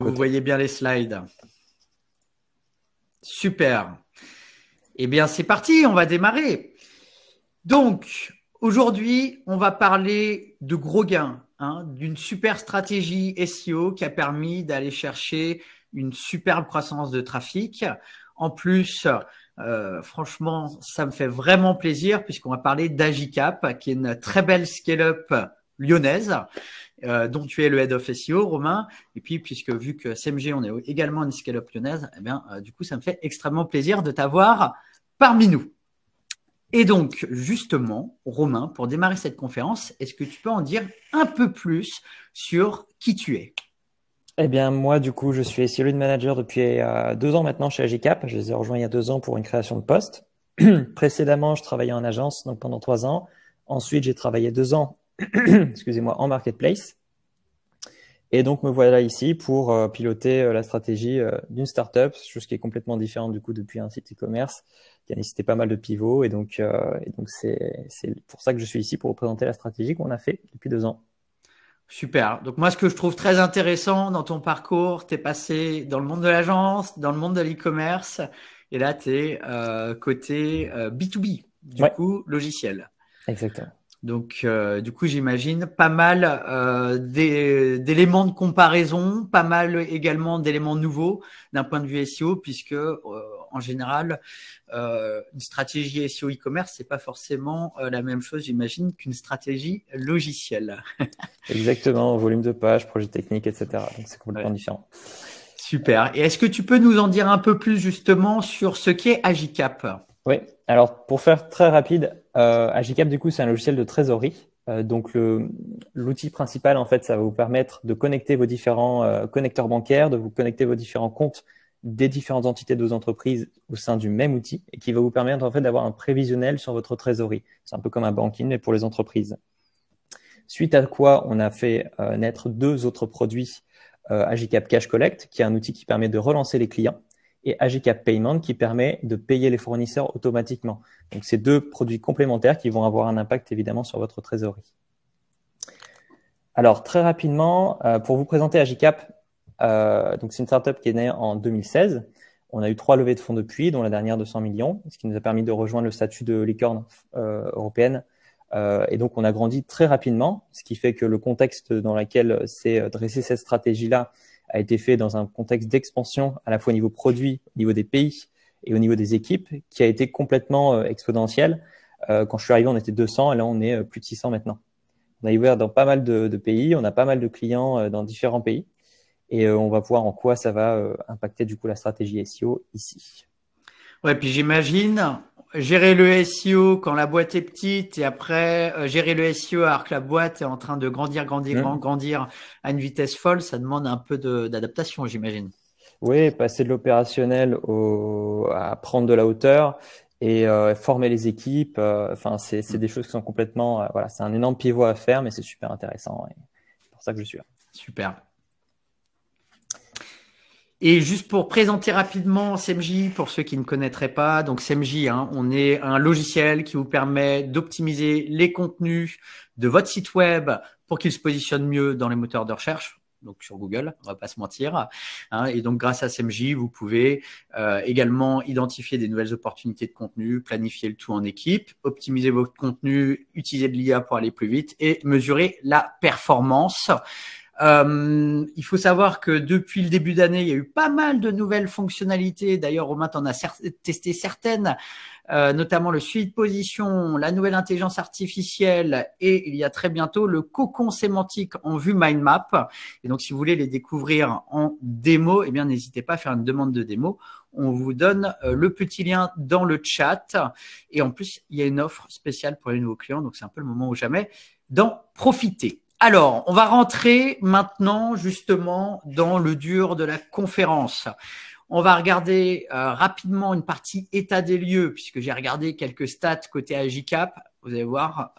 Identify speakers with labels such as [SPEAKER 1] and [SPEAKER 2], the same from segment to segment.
[SPEAKER 1] Vous voyez bien les slides. Super. Eh bien, c'est parti, on va démarrer. Donc, aujourd'hui, on va parler de gros gains, d'une super stratégie SEO qui a permis d'aller chercher une superbe croissance de trafic. En plus, franchement, ça me fait vraiment plaisir puisqu'on va parler d'Agicap, qui est une très belle scale-up lyonnaise. Dont tu es le Head of SEO, Romain. Et puis, puisque vu que SMG, on est également une scale-up lyonnaise, eh bien, du coup, ça me fait extrêmement plaisir de t'avoir parmi nous. Et donc, justement, Romain, pour démarrer cette conférence, est-ce que tu peux en dire un peu plus sur qui tu es?
[SPEAKER 2] Eh bien, moi, du coup, je suis SEO Lead Manager depuis 2 ans maintenant chez Agicap. Je les ai rejoints il y a 2 ans pour une création de poste. Précédemment, je travaillais en agence, donc pendant 3 ans. Ensuite, j'ai travaillé 2 ans excusez-moi, en marketplace. Et donc, me voilà ici pour piloter la stratégie d'une startup, chose qui est complètement différente du coup depuis un site e-commerce qui a nécessité pas mal de pivots. Et donc c'est pour ça que je suis ici pour représenter la stratégie qu'on a fait depuis 2 ans.
[SPEAKER 1] Super. Donc moi, ce que je trouve très intéressant dans ton parcours, tu es passé dans le monde de l'agence, dans le monde de l'e-commerce, et là, tu es côté B2B, du coup, logiciel.
[SPEAKER 2] Exactement.
[SPEAKER 1] Donc, du coup, j'imagine pas mal d'éléments de comparaison, pas mal également d'éléments nouveaux d'un point de vue SEO, puisque en général, une stratégie SEO e-commerce, c'est pas forcément la même chose, j'imagine, qu'une stratégie logicielle.
[SPEAKER 2] Exactement, volume de page, projet technique, etc. Donc, c'est complètement différent.
[SPEAKER 1] Super. Et est-ce que tu peux nous en dire un peu plus justement sur ce qu'est Agicap?
[SPEAKER 2] Oui, alors pour faire très rapide, Agicap du coup c'est un logiciel de trésorerie. Donc l'outil principal en fait ça va vous permettre de connecter vos différents connecteurs bancaires, de vous connecter vos différents comptes des différentes entités de vos entreprises au sein du même outil et qui va vous permettre en fait d'avoir un prévisionnel sur votre trésorerie. C'est un peu comme un banking mais pour les entreprises. Suite à quoi on a fait naître 2 autres produits, Agicap Cash Collect qui est un outil qui permet de relancer les clients et Agicap Payment qui permet de payer les fournisseurs automatiquement. Donc, c'est 2 produits complémentaires qui vont avoir un impact évidemment sur votre trésorerie. Alors, très rapidement, pour vous présenter Agicap, donc c'est une startup qui est née en 2016. On a eu 3 levées de fonds depuis, dont la dernière de 100 millions, ce qui nous a permis de rejoindre le statut de licorne européenne. Et donc, on a grandi très rapidement, ce qui fait que le contexte dans lequel s'est dressée cette stratégie-là a été fait dans un contexte d'expansion à la fois au niveau produit, au niveau des pays et au niveau des équipes, qui a été complètement exponentiel. Quand je suis arrivé, on était 200 et là, on est plus de 600 maintenant. On a ouvert dans pas mal de pays, on a pas mal de clients dans différents pays et on va voir en quoi ça va impacter du coup la stratégie SEO ici.
[SPEAKER 1] Ouais, puis j'imagine gérer le SEO quand la boîte est petite et après gérer le SEO alors que la boîte est en train de grandir à une vitesse folle, ça demande un peu d'adaptation, j'imagine.
[SPEAKER 2] Oui, passer de l'opérationnel à prendre de la hauteur et former les équipes. Enfin, c'est des choses qui sont complètement, voilà, c'est un énorme pivot à faire, mais c'est super intéressant. Et c'est pour ça que je suis là.
[SPEAKER 1] Super. Et juste pour présenter rapidement SMJ, pour ceux qui ne connaîtraient pas, donc SMJ, on est un logiciel qui vous permet d'optimiser les contenus de votre site web pour qu'il se positionne mieux dans les moteurs de recherche, donc sur Google, on va pas se mentir. Et donc grâce à SMJ, vous pouvez également identifier des nouvelles opportunités de contenu, planifier le tout en équipe, optimiser votre contenu, utiliser de l'IA pour aller plus vite et mesurer la performance. Il faut savoir que depuis le début d'année, il y a eu pas mal de nouvelles fonctionnalités. D'ailleurs, Romain, tu en as testé certaines, notamment le suivi de position, la nouvelle intelligence artificielle et il y a très bientôt le cocon sémantique en vue mind map. Et donc, si vous voulez les découvrir en démo, eh bien, n'hésitez pas à faire une demande de démo. On vous donne le petit lien dans le chat. Et en plus, il y a une offre spéciale pour les nouveaux clients. Donc, c'est un peu le moment ou jamais d'en profiter. Alors, on va rentrer maintenant justement dans le dur de la conférence. On va regarder rapidement une partie état des lieux puisque j'ai regardé quelques stats côté Agicap. Vous allez voir,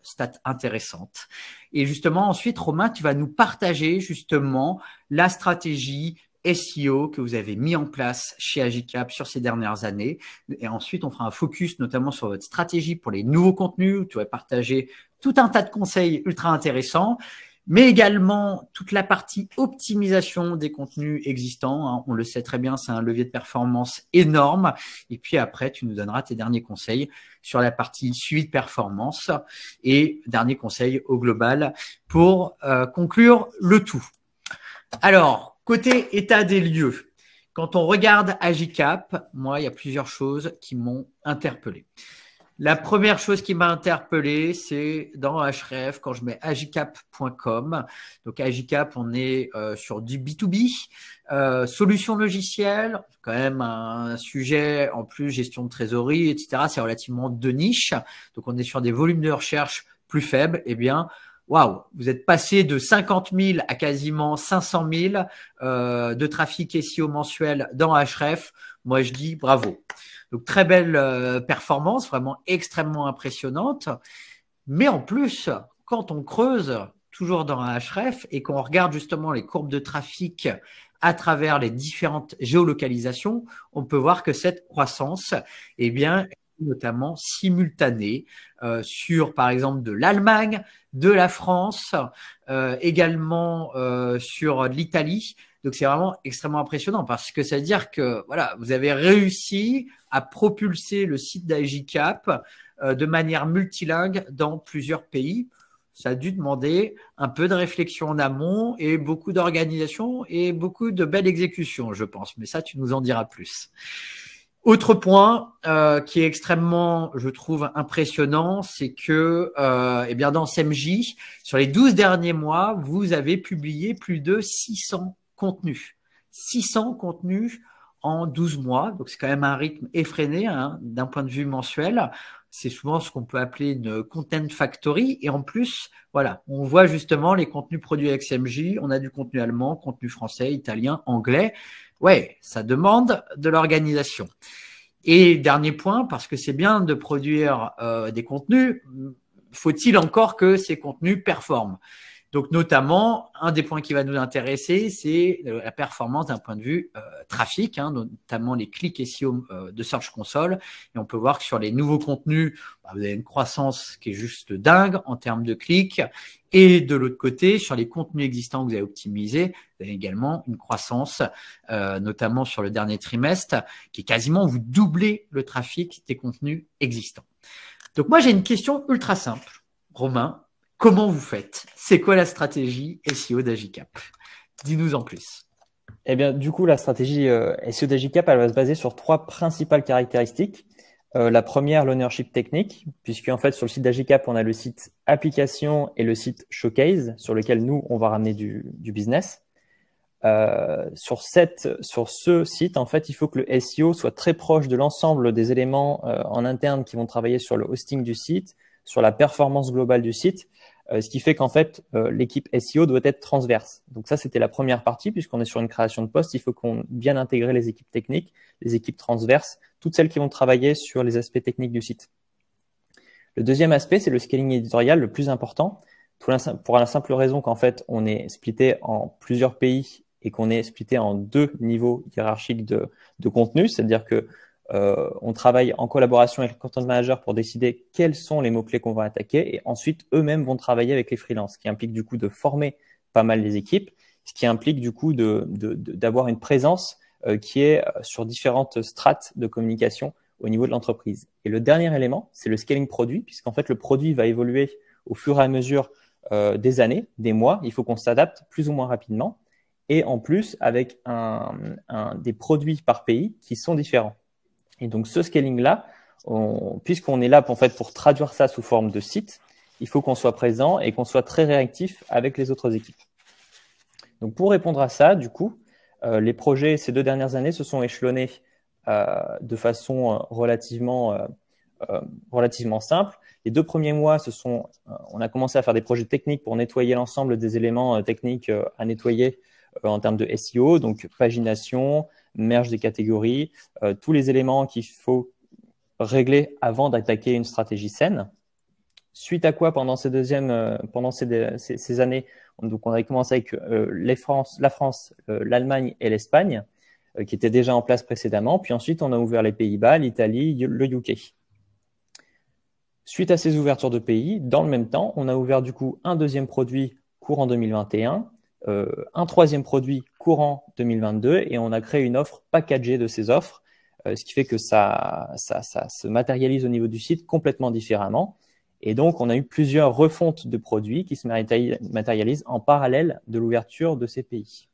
[SPEAKER 1] stats intéressantes. Et justement, ensuite, Romain, tu vas nous partager justement la stratégie SEO que vous avez mis en place chez Agicap sur ces dernières années. Et ensuite, on fera un focus notamment sur votre stratégie pour les nouveaux contenus où tu vas partager tout un tas de conseils ultra intéressants. mais également toute la partie optimisation des contenus existants. Hein, on le sait très bien, c'est un levier de performance énorme. Et puis après, tu nous donneras tes derniers conseils sur la partie suivi de performance et dernier conseil au global pour conclure le tout. Alors, côté état des lieux, quand on regarde Agicap, moi, il y a plusieurs choses qui m'ont interpellé. La première chose qui m'a interpellé, c'est dans Href, quand je mets agicap.com. Donc, Agicap, on est sur du B2B, solution logicielle, quand même un sujet en plus gestion de trésorerie, etc. C'est relativement de niche. Donc, on est sur des volumes de recherche plus faibles. Eh bien, waouh, vous êtes passé de 50 000 à quasiment 500 000 de trafic SEO mensuel dans Href. Moi, je dis bravo. Donc, très belle performance, vraiment extrêmement impressionnante. Mais en plus, quand on creuse toujours dans Href et qu'on regarde justement les courbes de trafic à travers les différentes géolocalisations, on peut voir que cette croissance, eh bien, notamment simultanée sur, par exemple, de l'Allemagne, de la France, également sur l'Italie. Donc, c'est vraiment extrêmement impressionnant parce que ça veut dire que voilà, vous avez réussi à propulser le site d'Agicap de manière multilingue dans plusieurs pays. Ça a dû demander un peu de réflexion en amont et beaucoup d'organisation et beaucoup de belle exécution, je pense. Mais ça, tu nous en diras plus. Autre point qui est extrêmement, je trouve, impressionnant, c'est que eh bien dans SEMJ, sur les 12 derniers mois, vous avez publié plus de 600 contenus. 600 contenus en 12 mois. Donc, c'est quand même un rythme effréné hein, d'un point de vue mensuel. C'est souvent ce qu'on peut appeler une content factory. Et en plus, voilà, on voit justement les contenus produits avec SEMJ. On a du contenu allemand, contenu français, italien, anglais. Ouais, ça demande de l'organisation. Et dernier point, parce que c'est bien de produire des contenus, faut-il encore que ces contenus performent? Donc, notamment, un des points qui va nous intéresser, c'est la performance d'un point de vue trafic, hein, notamment les clics SEO de Search Console. Et on peut voir que sur les nouveaux contenus, vous avez une croissance qui est juste dingue en termes de clics. Et de l'autre côté, sur les contenus existants que vous avez optimisés, vous avez également une croissance, notamment sur le dernier trimestre, qui est quasiment vous doublez le trafic des contenus existants. Donc, moi, j'ai une question ultra simple. Romain, comment vous faites? C'est quoi la stratégie SEO d'Agicap? Dis-nous en plus.
[SPEAKER 2] Eh bien, du coup, la stratégie SEO d'Agicap, elle va se baser sur 3 principales caractéristiques. La première, l'ownership technique, puisque en fait, sur le site d'Agicap, on a le site application et le site showcase, sur lequel nous, on va ramener du business. Sur ce site, en fait, il faut que le SEO soit très proche de l'ensemble des éléments en interne qui vont travailler sur le hosting du site, sur la performance globale du site, ce qui fait qu'en fait, l'équipe SEO doit être transverse. Donc ça, c'était la première partie, puisqu'on est sur une création de poste, il faut qu'on bien intégrer les équipes techniques, les équipes transverses, toutes celles qui vont travailler sur les aspects techniques du site. Le deuxième aspect, c'est le scaling éditorial, le plus important, pour la simple raison qu'en fait, on est splitté en plusieurs pays et qu'on est splitté en 2 niveaux hiérarchiques de contenu, c'est-à-dire que on travaille en collaboration avec le content manager pour décider quels sont les mots-clés qu'on va attaquer et ensuite eux-mêmes vont travailler avec les freelances, ce qui implique du coup de former pas mal les équipes, ce qui implique du coup d'avoir une présence qui est sur différentes strates de communication au niveau de l'entreprise. Et le dernier élément, c'est le scaling produit, puisqu'en fait le produit va évoluer au fur et à mesure des années, des mois. Il faut qu'on s'adapte plus ou moins rapidement et en plus avec des produits par pays qui sont différents. Et donc, ce scaling-là, puisqu'on est là pour traduire ça sous forme de site, il faut qu'on soit présent et qu'on soit très réactif avec les autres équipes. Donc, pour répondre à ça, du coup, les projets ces 2 dernières années se sont échelonnés de façon relativement simple. Les 2 premiers mois, on a commencé à faire des projets techniques pour nettoyer l'ensemble des éléments techniques à nettoyer en termes de SEO, donc pagination, merge des catégories, tous les éléments qu'il faut régler avant d'attaquer une stratégie saine. Suite à quoi, pendant ces années, donc on avait commencé avec la France, l'Allemagne et l'Espagne, qui étaient déjà en place précédemment. Puis ensuite, on a ouvert les Pays-Bas, l'Italie, le UK. Suite à ces ouvertures de pays, dans le même temps, on a ouvert du coup un deuxième produit courant 2021, un troisième produit courant 2022 et on a créé une offre packagée de ces offres, ce qui fait que ça se matérialise au niveau du site complètement différemment. Et donc, on a eu plusieurs refontes de produits qui se matérialisent en parallèle de l'ouverture de ces pays.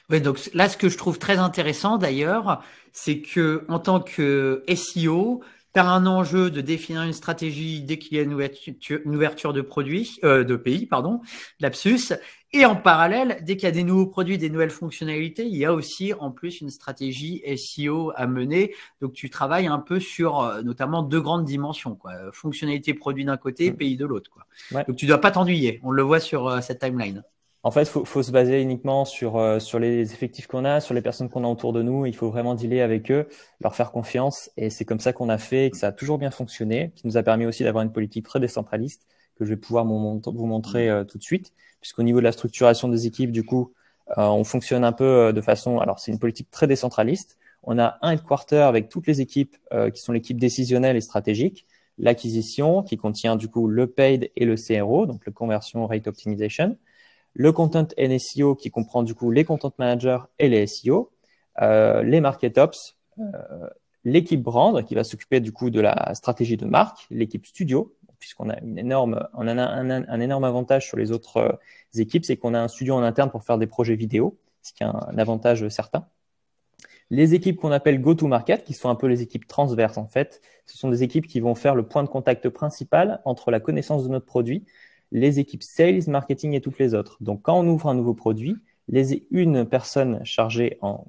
[SPEAKER 1] Oui, donc là, ce que je trouve très intéressant d'ailleurs, c'est que en tant que SEO, tu as un enjeu de définir une stratégie dès qu'il y a une ouverture de produits, de pays, pardon, lapsus. Et en parallèle, dès qu'il y a des nouveaux produits, des nouvelles fonctionnalités, il y a aussi en plus une stratégie SEO à mener. Donc, tu travailles un peu sur notamment deux grandes dimensions, quoi. Fonctionnalité produit d'un côté, pays de l'autre, quoi.
[SPEAKER 2] Ouais.
[SPEAKER 1] Donc, tu dois pas t'ennuyer. On le voit sur cette timeline.
[SPEAKER 2] En fait, faut se baser uniquement sur les effectifs qu'on a, sur les personnes qu'on a autour de nous. Il faut vraiment dealer avec eux, leur faire confiance. Et c'est comme ça qu'on a fait et que ça a toujours bien fonctionné, qui nous a permis aussi d'avoir une politique très décentraliste que je vais pouvoir vous montrer tout de suite. Puisqu'au niveau de la structuration des équipes, du coup, on fonctionne un peu de façon… Alors, c'est une politique très décentraliste. On a un headquarter avec toutes les équipes qui sont l'équipe décisionnelle et stratégique, l'acquisition qui contient du coup le paid et le CRO, donc le Conversion Rate Optimization, le content and SEO qui comprend du coup les content managers et les SEO, les market ops, l'équipe brand qui va s'occuper du coup de la stratégie de marque, l'équipe studio, puisqu'on a un énorme avantage sur les autres équipes, c'est qu'on a un studio en interne pour faire des projets vidéo, ce qui est un avantage certain. Les équipes qu'on appelle go-to-market, qui sont un peu les équipes transverses en fait, ce sont des équipes qui vont faire le point de contact principal entre la connaissance de notre produit, les équipes sales, marketing et toutes les autres. Donc, quand on ouvre un nouveau produit, une personne chargée en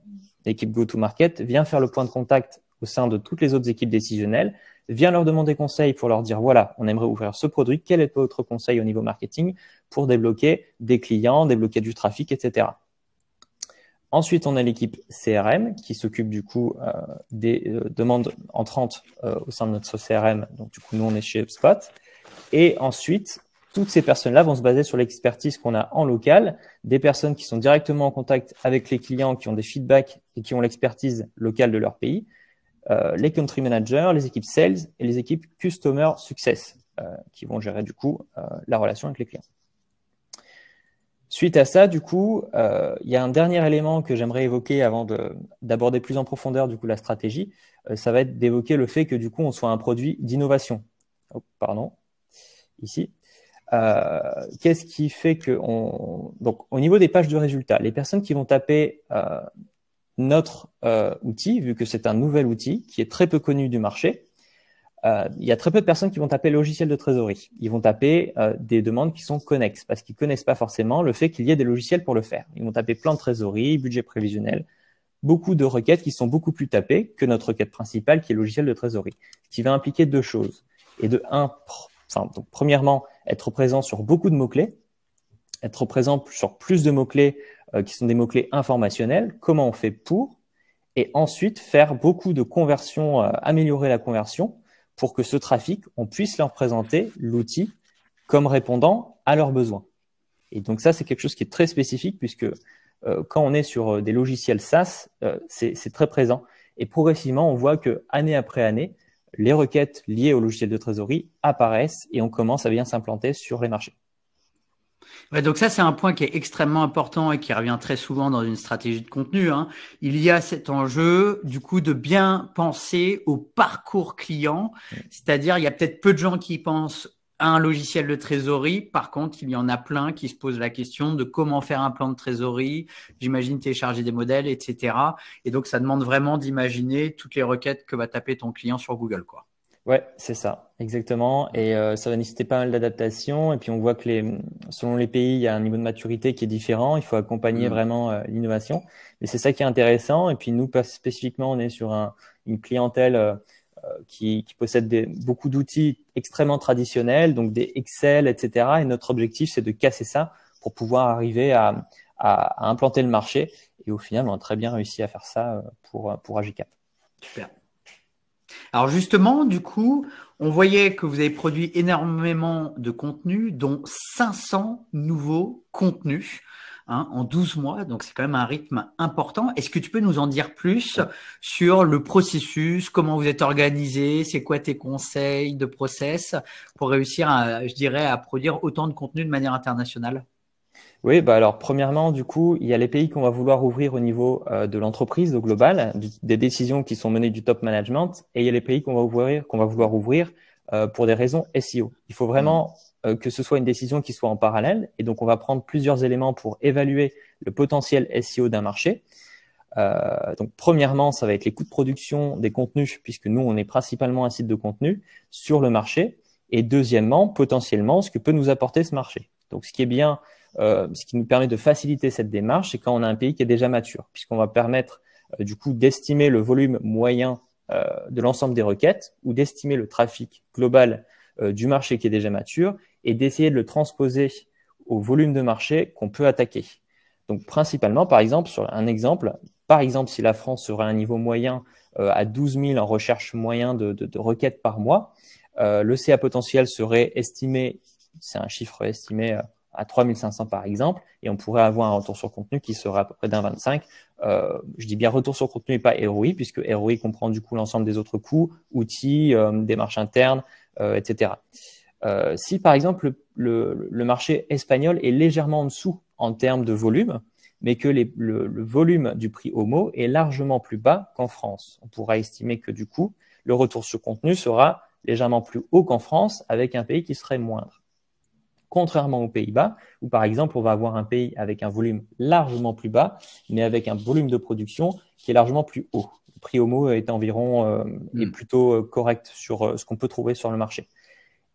[SPEAKER 2] équipe go-to-market vient faire le point de contact au sein de toutes les autres équipes décisionnelles, vient leur demander conseil pour leur dire, voilà, on aimerait ouvrir ce produit, quel est votre conseil au niveau marketing pour débloquer des clients, débloquer du trafic, etc. Ensuite, on a l'équipe CRM qui s'occupe du coup des demandes entrantes au sein de notre CRM. Donc, du coup, nous, on est chez HubSpot. Et ensuite, toutes ces personnes-là vont se baser sur l'expertise qu'on a en local, des personnes qui sont directement en contact avec les clients, qui ont des feedbacks et qui ont l'expertise locale de leur pays, les country managers, les équipes sales et les équipes customer success qui vont gérer du coup la relation avec les clients. Suite à ça, du coup, il y a un dernier élément que j'aimerais évoquer avant d'aborder plus en profondeur du coup la stratégie. Ça va être d'évoquer le fait que du coup on soit un produit d'innovation. Oh, pardon, ici. Qu'est-ce qui fait que donc au niveau des pages de résultats, les personnes qui vont taper notre outil, vu que c'est un nouvel outil qui est très peu connu du marché, il y a très peu de personnes qui vont taper logiciel de trésorerie. Ils vont taper des demandes qui sont connexes parce qu'ils connaissent pas forcément le fait qu'il y ait des logiciels pour le faire. Ils vont taper plan de trésorerie, budget prévisionnel, beaucoup de requêtes qui sont beaucoup plus tapées que notre requête principale qui est logiciel de trésorerie, ce qui va impliquer deux choses. Et donc, premièrement, être présent sur beaucoup de mots-clés, être présent sur plus de mots-clés qui sont des mots-clés informationnels, comment on fait pour, et ensuite faire beaucoup de conversions, améliorer la conversion pour que ce trafic, on puisse leur présenter l'outil comme répondant à leurs besoins. Et donc ça, c'est quelque chose qui est très spécifique puisque quand on est sur des logiciels SaaS, c'est très présent. Et progressivement, on voit que année après année, les requêtes liées au logiciel de trésorerie apparaissent et on commence à bien s'implanter sur les marchés.
[SPEAKER 1] Ouais, donc ça, c'est un point qui est extrêmement important et qui revient très souvent dans une stratégie de contenu, hein. Il y a cet enjeu, du coup, de bien penser au parcours client. C'est-à-dire, il y a peut-être peu de gens qui pensent à un logiciel de trésorerie. Par contre, il y en a plein qui se posent la question de comment faire un plan de trésorerie. J'imagine télécharger des modèles, etc. Et donc, ça demande vraiment d'imaginer toutes les requêtes que va taper ton client sur Google, quoi.
[SPEAKER 2] Ouais, c'est ça, exactement. Et ça va nécessiter pas mal d'adaptation. Et puis on voit que selon les pays, il y a un niveau de maturité qui est différent. Il faut accompagner vraiment l'innovation. Mais c'est ça qui est intéressant. Et puis nous, spécifiquement, on est sur une clientèle qui possède beaucoup d'outils extrêmement traditionnels, donc des Excel, etc. Et notre objectif, c'est de casser ça pour pouvoir arriver à implanter le marché. Et au final, on a très bien réussi à faire ça pour AgiCap.
[SPEAKER 1] Super. Alors justement, du coup, on voyait que vous avez produit énormément de contenus, dont 500 nouveaux contenus. hein, en 12 mois. Donc, c'est quand même un rythme important. Est-ce que tu peux nous en dire plus sur le processus, comment vous êtes organisé, c'est quoi tes conseils de process pour réussir à, je dirais, à produire autant de contenu de manière internationale?
[SPEAKER 2] Oui, bah alors premièrement, du coup, il y a les pays qu'on va vouloir ouvrir au niveau de l'entreprise, au global, des décisions qui sont menées du top management, et il y a les pays qu'on va vouloir ouvrir pour des raisons SEO. Il faut vraiment que ce soit une décision qui soit en parallèle, et donc on va prendre plusieurs éléments pour évaluer le potentiel SEO d'un marché. Donc premièrement, ça va être les coûts de production des contenus, puisque nous, on est principalement un site de contenu sur le marché, et deuxièmement, potentiellement, ce que peut nous apporter ce marché. Donc ce qui est bien, ce qui nous permet de faciliter cette démarche, c'est quand on a un pays qui est déjà mature, puisqu'on va permettre du coup d'estimer le volume moyen de l'ensemble des requêtes ou d'estimer le trafic global du marché qui est déjà mature et d'essayer de le transposer au volume de marché qu'on peut attaquer. Donc principalement, par exemple, si la France serait à un niveau moyen à 12 000 en recherche moyen de requêtes par mois, le CA potentiel serait estimé, c'est un chiffre estimé à 3500 par exemple, et on pourrait avoir un retour sur contenu qui serait à peu près d'un 25. Je dis bien retour sur contenu et pas ROI, puisque ROI comprend du coup l'ensemble des autres coûts, outils, démarches internes, etc. Si par exemple le marché espagnol est légèrement en dessous en termes de volume, mais que le volume du prix Homo est largement plus bas qu'en France, on pourra estimer que du coup, le retour sur contenu sera légèrement plus haut qu'en France avec un pays qui serait moindre. Contrairement aux Pays-Bas, où par exemple, on va avoir un pays avec un volume largement plus bas, mais avec un volume de production qui est largement plus haut. Le prix Homo est environ est plutôt correct sur ce qu'on peut trouver sur le marché.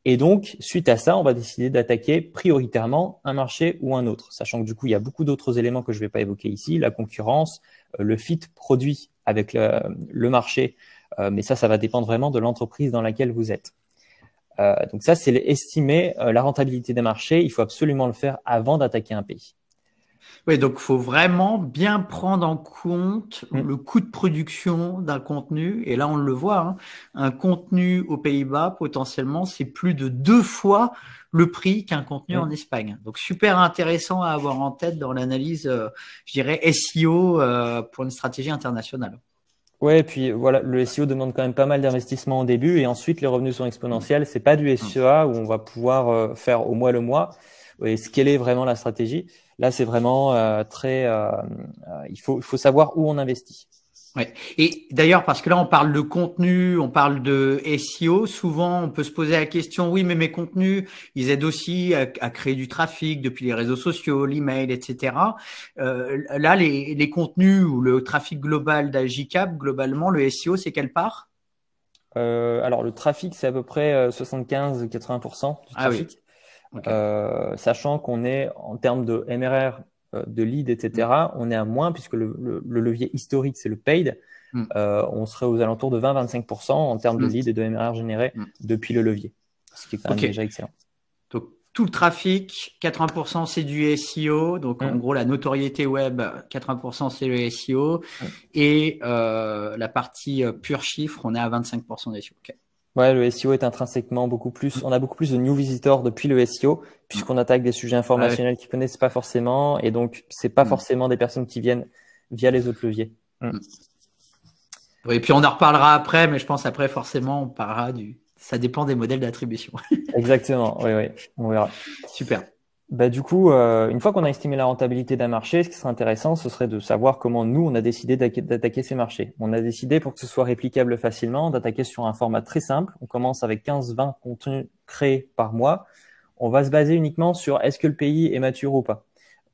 [SPEAKER 2] Et donc, suite à ça, on va décider d'attaquer prioritairement un marché ou un autre, sachant que du coup, il y a beaucoup d'autres éléments que je ne vais pas évoquer ici, la concurrence, le fit produit avec le marché, mais ça va dépendre vraiment de l'entreprise dans laquelle vous êtes. Donc ça, c'est estimer la rentabilité des marchés. Il faut absolument le faire avant d'attaquer un pays.
[SPEAKER 1] Oui, donc il faut vraiment bien prendre en compte le coût de production d'un contenu. Et là, on le voit, hein, un contenu aux Pays-Bas, potentiellement, c'est plus de 2 fois le prix qu'un contenu en Espagne. Donc, super intéressant à avoir en tête dans l'analyse, je dirais, SEO pour une stratégie internationale.
[SPEAKER 2] Ouais, et puis voilà, le SEO demande quand même pas mal d'investissement au début et ensuite les revenus sont exponentiels. C'est pas du SEA où on va pouvoir faire au mois le mois et scaler vraiment la stratégie. Là, c'est vraiment il faut savoir où on investit.
[SPEAKER 1] Ouais. Et d'ailleurs, parce que là, on parle de contenu, on parle de SEO, souvent, on peut se poser la question, oui, mais mes contenus, ils aident aussi à créer du trafic depuis les réseaux sociaux, l'email, etc. Là, les contenus ou le trafic global d'Agicap, globalement, le SEO, c'est quelle part?
[SPEAKER 2] Alors, le trafic, c'est à peu près 75-80% du trafic.
[SPEAKER 1] Oui. Okay.
[SPEAKER 2] Sachant qu'on est, en termes de MRR, de lead, etc., on est à moins puisque le levier historique, c'est le paid. On serait aux alentours de 20-25% en termes de lead et de MRR générés depuis le levier, ce qui est quand même déjà excellent.
[SPEAKER 1] Donc, tout le trafic, 80% c'est du SEO. Donc, en gros, la notoriété web, 80% c'est le SEO. Et la partie pur chiffre, on est à 25% de SEO. Okay.
[SPEAKER 2] Ouais, le SEO est intrinsèquement beaucoup plus. On a beaucoup plus de new visitors depuis le SEO, puisqu'on attaque des sujets informationnels qu'ils connaissent pas forcément, et donc c'est pas forcément des personnes qui viennent via les autres leviers.
[SPEAKER 1] Oui, puis on en reparlera après, mais je pense après forcément on parlera ça dépend des modèles d'attribution.
[SPEAKER 2] Exactement, oui, on verra.
[SPEAKER 1] Super.
[SPEAKER 2] Bah, du coup, une fois qu'on a estimé la rentabilité d'un marché, ce qui serait intéressant, ce serait de savoir comment nous, on a décidé d'attaquer ces marchés. On a décidé, pour que ce soit réplicable facilement, d'attaquer sur un format très simple. On commence avec 15-20 contenus créés par mois. On va se baser uniquement sur est-ce que le pays est mature ou pas.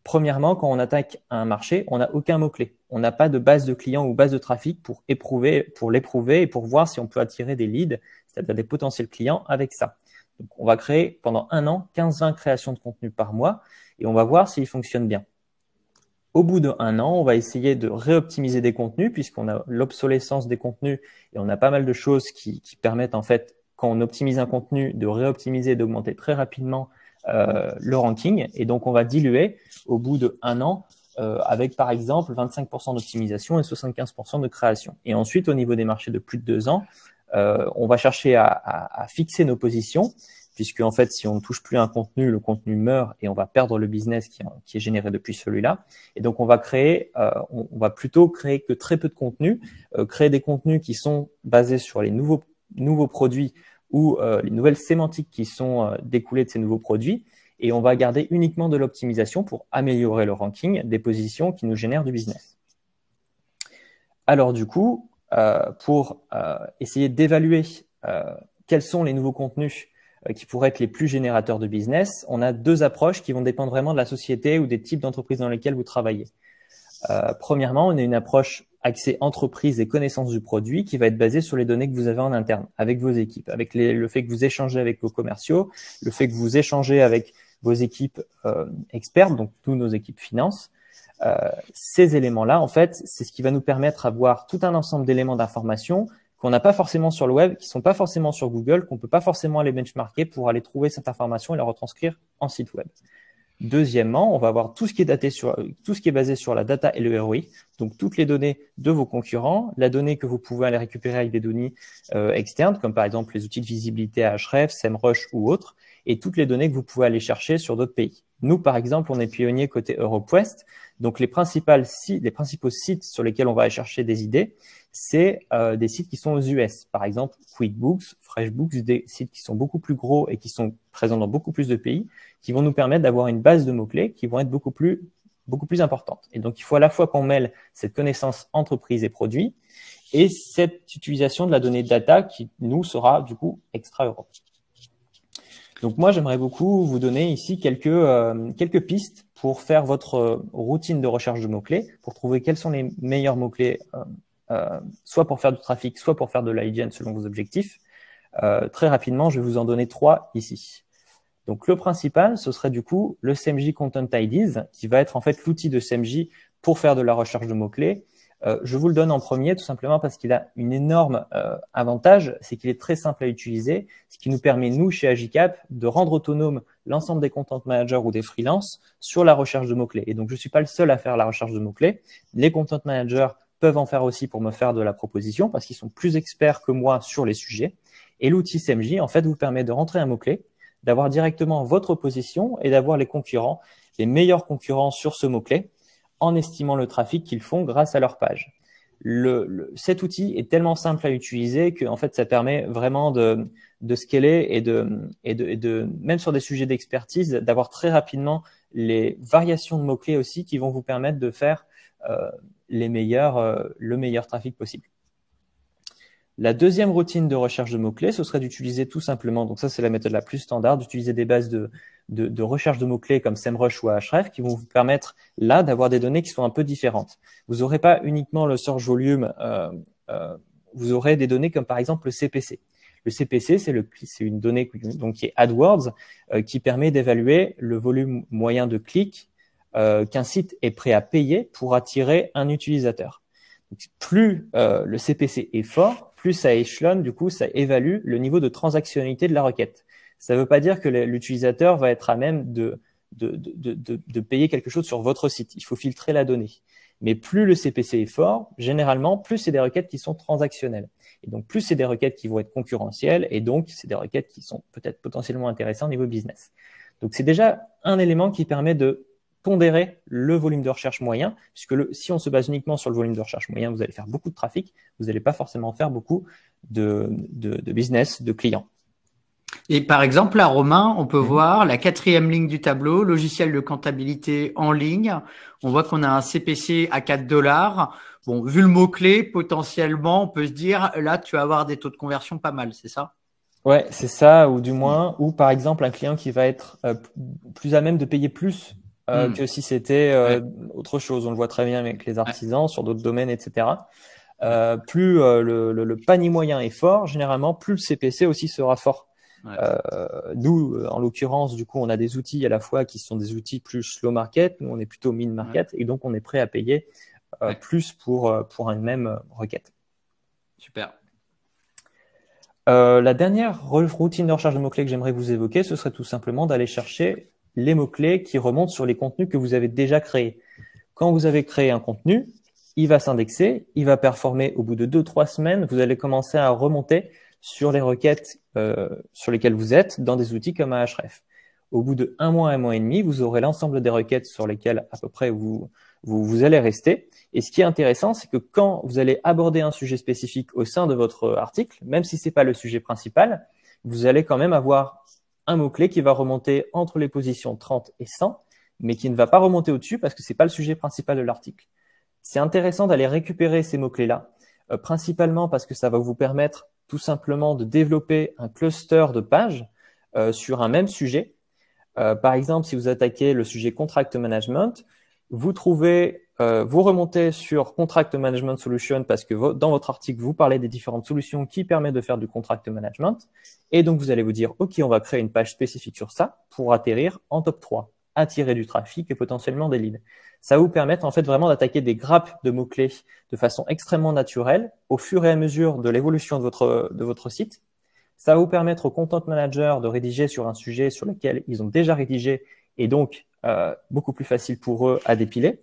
[SPEAKER 2] Premièrement, quand on attaque un marché, on n'a aucun mot-clé. On n'a pas de base de clients ou base de trafic pour l'éprouver et pour voir si on peut attirer des leads, c'est-à-dire des potentiels clients avec ça. Donc, on va créer pendant un an 15-20 créations de contenu par mois et on va voir s'il fonctionne bien. Au bout d'un an, on va essayer de réoptimiser des contenus puisqu'on a l'obsolescence des contenus et on a pas mal de choses qui permettent en fait, quand on optimise un contenu, de réoptimiser et d'augmenter très rapidement le ranking. Et donc, on va diluer au bout d'un an avec par exemple 25% d'optimisation et 75% de création. Et ensuite, au niveau des marchés de plus de 2 ans, on va chercher à fixer nos positions puisque en fait, si on ne touche plus un contenu, le contenu meurt et on va perdre le business qui est généré depuis celui-là. Et donc, on va plutôt créer que très peu de contenu, créer des contenus qui sont basés sur les nouveaux produits ou les nouvelles sémantiques qui sont découlées de ces nouveaux produits. Et on va garder uniquement de l'optimisation pour améliorer le ranking des positions qui nous génèrent du business. Alors du coup, pour essayer d'évaluer quels sont les nouveaux contenus qui pourraient être les plus générateurs de business, on a deux approches qui vont dépendre vraiment de la société ou des types d'entreprises dans lesquelles vous travaillez. Premièrement, on a une approche axée entreprise et connaissance du produit qui va être basée sur les données que vous avez en interne, avec vos équipes, avec le fait que vous échangez avec vos commerciaux, le fait que vous échangez avec vos équipes expertes, donc toutes nos équipes finance. Ces éléments-là, en fait, c'est ce qui va nous permettre d'avoir tout un ensemble d'éléments d'information qu'on n'a pas forcément sur le web, qui sont pas forcément sur Google, qu'on peut pas forcément aller benchmarker pour aller trouver cette information et la retranscrire en site web. Deuxièmement, on va avoir tout ce qui est basé sur la data et le ROI, donc toutes les données de vos concurrents, la donnée que vous pouvez aller récupérer avec des données externes, comme par exemple les outils de visibilité Ahrefs, SEMrush ou autres, et toutes les données que vous pouvez aller chercher sur d'autres pays. Nous, par exemple, on est pionnier côté Europe West, donc les principaux sites sur lesquels on va aller chercher des idées, c'est des sites qui sont aux US, par exemple QuickBooks, FreshBooks, des sites qui sont beaucoup plus gros et qui sont présents dans beaucoup plus de pays, qui vont nous permettre d'avoir une base de mots-clés qui vont être beaucoup plus importantes. Et donc, il faut à la fois qu'on mêle cette connaissance entreprise et produit et cette utilisation de la donnée data qui, nous, sera du coup extra-Europe. Donc moi, j'aimerais beaucoup vous donner ici quelques pistes pour faire votre routine de recherche de mots-clés, pour trouver quels sont les meilleurs mots-clés, soit pour faire du trafic, soit pour faire de la lead gen selon vos objectifs. Très rapidement, je vais vous en donner 3 ici. Donc le principal, ce serait du coup le CMJ Content IDs, qui va être en fait l'outil de CMJ pour faire de la recherche de mots-clés. Je vous le donne en premier tout simplement parce qu'il a une énorme avantage, c'est qu'il est très simple à utiliser, ce qui nous permet, nous, chez Agicap, de rendre autonome l'ensemble des content managers ou des freelances sur la recherche de mots-clés. Et donc, je ne suis pas le seul à faire la recherche de mots-clés. Les content managers peuvent en faire aussi pour me faire de la proposition parce qu'ils sont plus experts que moi sur les sujets. Et l'outil CMJ, en fait, vous permet de rentrer un mot-clé, d'avoir directement votre position et d'avoir les concurrents, les meilleurs concurrents sur ce mot-clé, en estimant le trafic qu'ils font grâce à leur page. Cet outil est tellement simple à utiliser que en fait, ça permet vraiment de scaler et de même sur des sujets d'expertise, d'avoir très rapidement les variations de mots-clés aussi qui vont vous permettre de faire le meilleur trafic possible. La deuxième routine de recherche de mots-clés, ce serait d'utiliser tout simplement, donc ça c'est la méthode la plus standard, d'utiliser des bases de recherche de mots-clés comme SEMrush ou Ahrefs qui vont vous permettre là d'avoir des données qui sont un peu différentes. Vous n'aurez pas uniquement le search volume, vous aurez des données comme par exemple le CPC. Le CPC, c'est une donnée donc, qui est AdWords, qui permet d'évaluer le volume moyen de clics qu'un site est prêt à payer pour attirer un utilisateur. Donc, plus le CPC est fort, plus ça échelonne, du coup, ça évalue le niveau de transactionnalité de la requête. Ça ne veut pas dire que l'utilisateur va être à même de payer quelque chose sur votre site. Il faut filtrer la donnée. Mais plus le CPC est fort, généralement, plus c'est des requêtes qui sont transactionnelles. Et donc, plus c'est des requêtes qui vont être concurrentielles et donc, c'est des requêtes qui sont peut-être potentiellement intéressantes au niveau business. Donc, c'est déjà un élément qui permet de pondérer le volume de recherche moyen, puisque si on se base uniquement sur le volume de recherche moyen, vous allez faire beaucoup de trafic, vous n'allez pas forcément faire beaucoup de business, de clients.
[SPEAKER 1] Et par exemple, là, Romain, on peut voir la 4e ligne du tableau, logiciel de comptabilité en ligne. On voit qu'on a un CPC à $4. Bon, vu le mot-clé, potentiellement, on peut se dire, là, tu vas avoir des taux de conversion pas mal, c'est ça?
[SPEAKER 2] Ouais, c'est ça, ou du moins, ou par exemple, un client qui va être plus à même de payer plus que si c'était autre chose. On le voit très bien avec les artisans, sur d'autres domaines, etc. Plus le panier moyen est fort, généralement, plus le CPC aussi sera fort. Ouais. Nous, en l'occurrence, du coup, on a des outils à la fois qui sont des outils plus slow market, nous on est plutôt mid market, et donc on est prêt à payer plus pour une même requête.
[SPEAKER 1] Super.
[SPEAKER 2] La dernière routine de recherche de mots-clés que j'aimerais vous évoquer, ce serait tout simplement d'aller chercher les mots-clés qui remontent sur les contenus que vous avez déjà créés. Quand vous avez créé un contenu, il va s'indexer, il va performer au bout de 2-3 semaines, vous allez commencer à remonter sur les requêtes sur lesquelles vous êtes dans des outils comme Ahref. Au bout de un mois et demi, vous aurez l'ensemble des requêtes sur lesquelles à peu près vous allez rester. Et ce qui est intéressant, c'est que quand vous allez aborder un sujet spécifique au sein de votre article, même si c'est pas le sujet principal, vous allez quand même avoir un mot-clé qui va remonter entre les positions 30 et 100, mais qui ne va pas remonter au-dessus parce que c'est pas le sujet principal de l'article. C'est intéressant d'aller récupérer ces mots-clés-là, principalement parce que ça va vous permettre tout simplement de développer un cluster de pages sur un même sujet. Par exemple, si vous attaquez le sujet Contract Management, vous remontez sur Contract Management Solution parce que dans votre article, vous parlez des différentes solutions qui permettent de faire du Contract Management. Et donc, vous allez vous dire, OK, on va créer une page spécifique sur ça pour atterrir en top 3, attirer du trafic et potentiellement des leads. Ça va vous permettre en fait vraiment d'attaquer des grappes de mots-clés de façon extrêmement naturelle au fur et à mesure de l'évolution de votre site. Ça va vous permettre au Content Manager de rédiger sur un sujet sur lequel ils ont déjà rédigé et donc beaucoup plus facile pour eux à dépiler.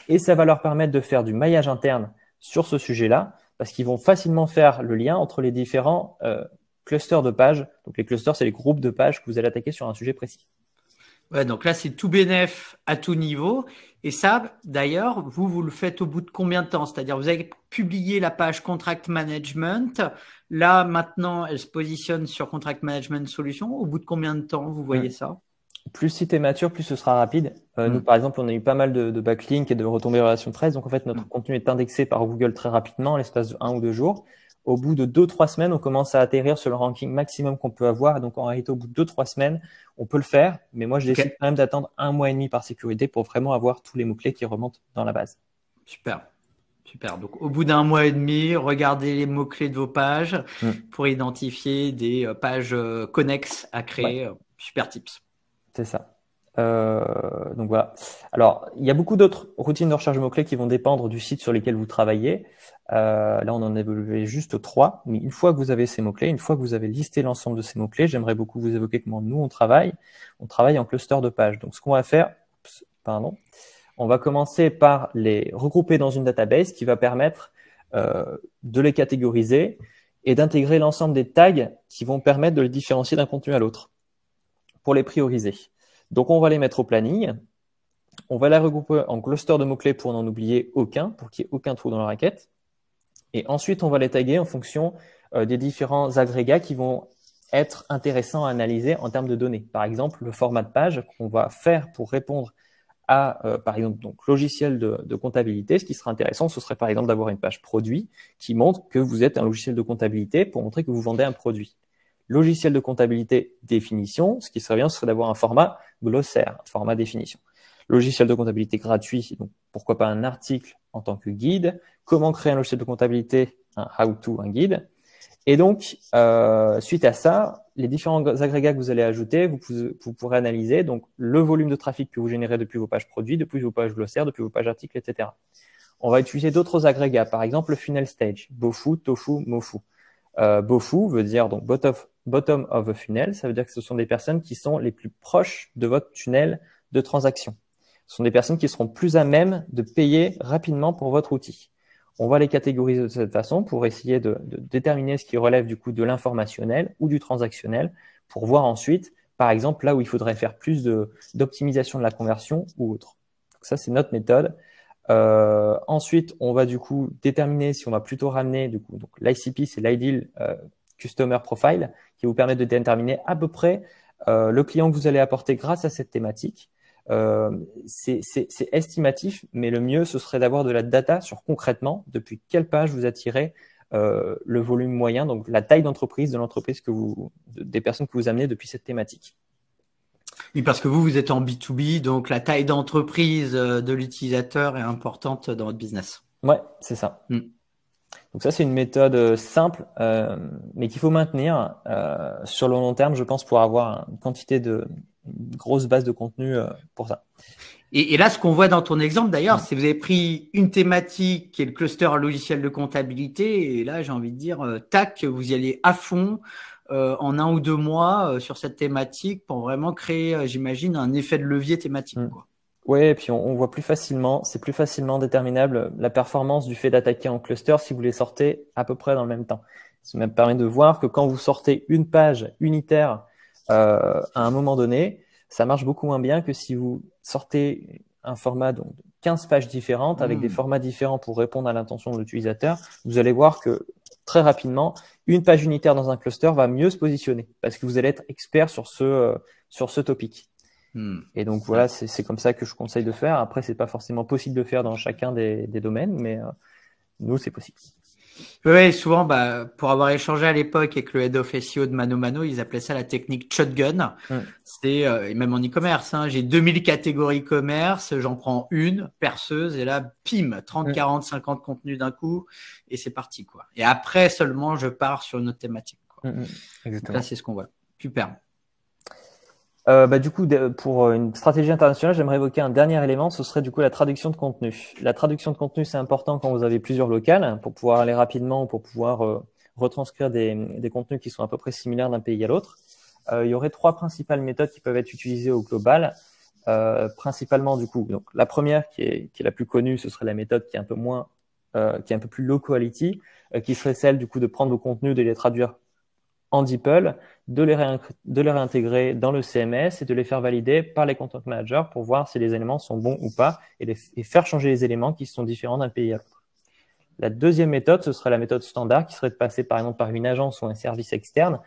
[SPEAKER 2] Et ça va leur permettre de faire du maillage interne sur ce sujet-là parce qu'ils vont facilement faire le lien entre les différents clusters de pages. Donc les clusters, c'est les groupes de pages que vous allez attaquer sur un sujet précis.
[SPEAKER 1] Ouais, donc là, c'est tout bénef à tout niveau. Et ça, d'ailleurs, vous le faites au bout de combien de temps? C'est-à-dire, vous avez publié la page Contract Management. Là, maintenant, elle se positionne sur Contract Management Solution. Au bout de combien de temps vous voyez ça?
[SPEAKER 2] Plus le site est mature, plus ce sera rapide. Nous, par exemple, on a eu pas mal de backlinks et de retombées relation 13. Donc, en fait, notre contenu est indexé par Google très rapidement, à l'espace de 1 ou 2 jours. Au bout de 2-3 semaines, on commence à atterrir sur le ranking maximum qu'on peut avoir. Donc, en réalité, au bout de 2-3 semaines, on peut le faire. Mais moi, je décide quand même d'attendre 1 mois et demi par sécurité pour vraiment avoir tous les mots-clés qui remontent dans la base.
[SPEAKER 1] Super. Super. Donc, au bout d'1 mois et demi, regardez les mots-clés de vos pages pour identifier des pages connexes à créer. Ouais. Super tips.
[SPEAKER 2] C'est ça. Donc voilà. Alors, il y a beaucoup d'autres routines de recherche de mots-clés qui vont dépendre du site sur lequel vous travaillez. Là, on en a évolué juste 3. Mais une fois que vous avez ces mots-clés, une fois que vous avez listé l'ensemble de ces mots-clés, j'aimerais beaucoup vous évoquer comment nous, on travaille. On travaille en cluster de pages. Donc, ce qu'on va faire, on va commencer par les regrouper dans une database qui va permettre de les catégoriser et d'intégrer l'ensemble des tags qui vont permettre de les différencier d'un contenu à l'autre pour les prioriser. Donc, on va les mettre au planning. On va les regrouper en cluster de mots-clés pour n'en oublier aucun, pour qu'il n'y ait aucun trou dans la requête. Et ensuite, on va les taguer en fonction des différents agrégats qui vont être intéressants à analyser en termes de données. Par exemple, le format de page qu'on va faire pour répondre à, par exemple, donc logiciel de comptabilité. Ce qui sera intéressant, ce serait par exemple d'avoir une page produit qui montre que vous êtes un logiciel de comptabilité pour montrer que vous vendez un produit. Logiciel de comptabilité définition, ce qui serait bien, ce serait d'avoir un format glossaire, un format définition. Logiciel de comptabilité gratuit, donc pourquoi pas un article en tant que guide. Comment créer un logiciel de comptabilité, un how-to, un guide. Et donc, suite à ça, les différents agrégats que vous allez ajouter, vous pourrez analyser donc le volume de trafic que vous générez depuis vos pages produits, depuis vos pages glossaires, depuis vos pages articles, etc. On va utiliser d'autres agrégats, par exemple le funnel stage, BOFU, TOFU, MOFU. BOFU veut dire donc bottom of the funnel, ça veut dire que ce sont des personnes qui sont les plus proches de votre tunnel de transaction. Ce sont des personnes qui seront plus à même de payer rapidement pour votre outil. On va les catégoriser de cette façon pour essayer de déterminer ce qui relève du coup de l'informationnel ou du transactionnel pour voir ensuite, par exemple, là où il faudrait faire plus d'optimisation de la conversion ou autre. Donc ça, c'est notre méthode. Ensuite, on va du coup déterminer si on va plutôt ramener du coup, donc l'ICP, c'est l'Ideal Customer Profile, qui vous permet de déterminer à peu près le client que vous allez apporter grâce à cette thématique. C'est estimatif, mais le mieux, ce serait d'avoir de la data sur concrètement depuis quelle page vous attirez le volume moyen, donc la taille d'entreprise de l'entreprise des personnes que vous amenez depuis cette thématique.
[SPEAKER 1] Oui, parce que vous êtes en B2B, donc la taille d'entreprise de l'utilisateur est importante dans votre business.
[SPEAKER 2] Ouais, c'est ça. Donc ça, c'est une méthode simple, mais qu'il faut maintenir sur le long terme, je pense, pour avoir une quantité une grosse base de contenu pour ça.
[SPEAKER 1] Et là, ce qu'on voit dans ton exemple, d'ailleurs, c'est que vous avez pris une thématique qui est le cluster logiciel de comptabilité. Et là, j'ai envie de dire, tac, vous y allez à fond en 1 ou 2 mois sur cette thématique pour vraiment créer, j'imagine, un effet de levier thématique, quoi.
[SPEAKER 2] Oui, et puis on voit plus facilement, c'est plus facilement déterminable la performance du fait d'attaquer en cluster si vous les sortez à peu près dans le même temps. Ça me permet de voir que quand vous sortez une page unitaire à un moment donné, ça marche beaucoup moins bien que si vous sortez un format donc, de 15 pages différentes avec des formats différents pour répondre à l'intention de l'utilisateur. Vous allez voir que très rapidement, une page unitaire dans un cluster va mieux se positionner parce que vous allez être expert sur ce topic. Et donc voilà, c'est comme ça que je conseille de faire. Après, c'est pas forcément possible de faire dans chacun des domaines, mais nous, c'est possible.
[SPEAKER 1] Oui, souvent, pour avoir échangé à l'époque avec le head of SEO de Mano Mano, ils appelaient ça la technique shotgun. C'est et même en e-commerce, hein, j'ai 2000 catégories commerce, j'en prends une perceuse et là, pim, 30, 40, 50 contenus d'un coup et c'est parti, quoi. Et après seulement, je pars sur une autre thématique, quoi. Donc là, c'est ce qu'on voit. Super.
[SPEAKER 2] Du coup, pour une stratégie internationale, j'aimerais évoquer un dernier élément, ce serait du coup la traduction de contenu. La traduction de contenu, c'est important quand vous avez plusieurs locales pour pouvoir aller rapidement, pour pouvoir retranscrire des contenus qui sont à peu près similaires d'un pays à l'autre. Il y aurait 3 principales méthodes qui peuvent être utilisées au global. Principalement, du coup, donc la première qui est la plus connue, ce serait la méthode qui est un peu moins, qui est un peu plus low quality, qui serait celle du coup de prendre vos contenus, de les traduire en DeepL, de les réintégrer dans le CMS et de les faire valider par les content managers pour voir si les éléments sont bons ou pas et faire changer les éléments qui sont différents d'un pays à l'autre. La deuxième méthode, ce serait la méthode standard qui serait de passer par exemple par une agence ou un service externe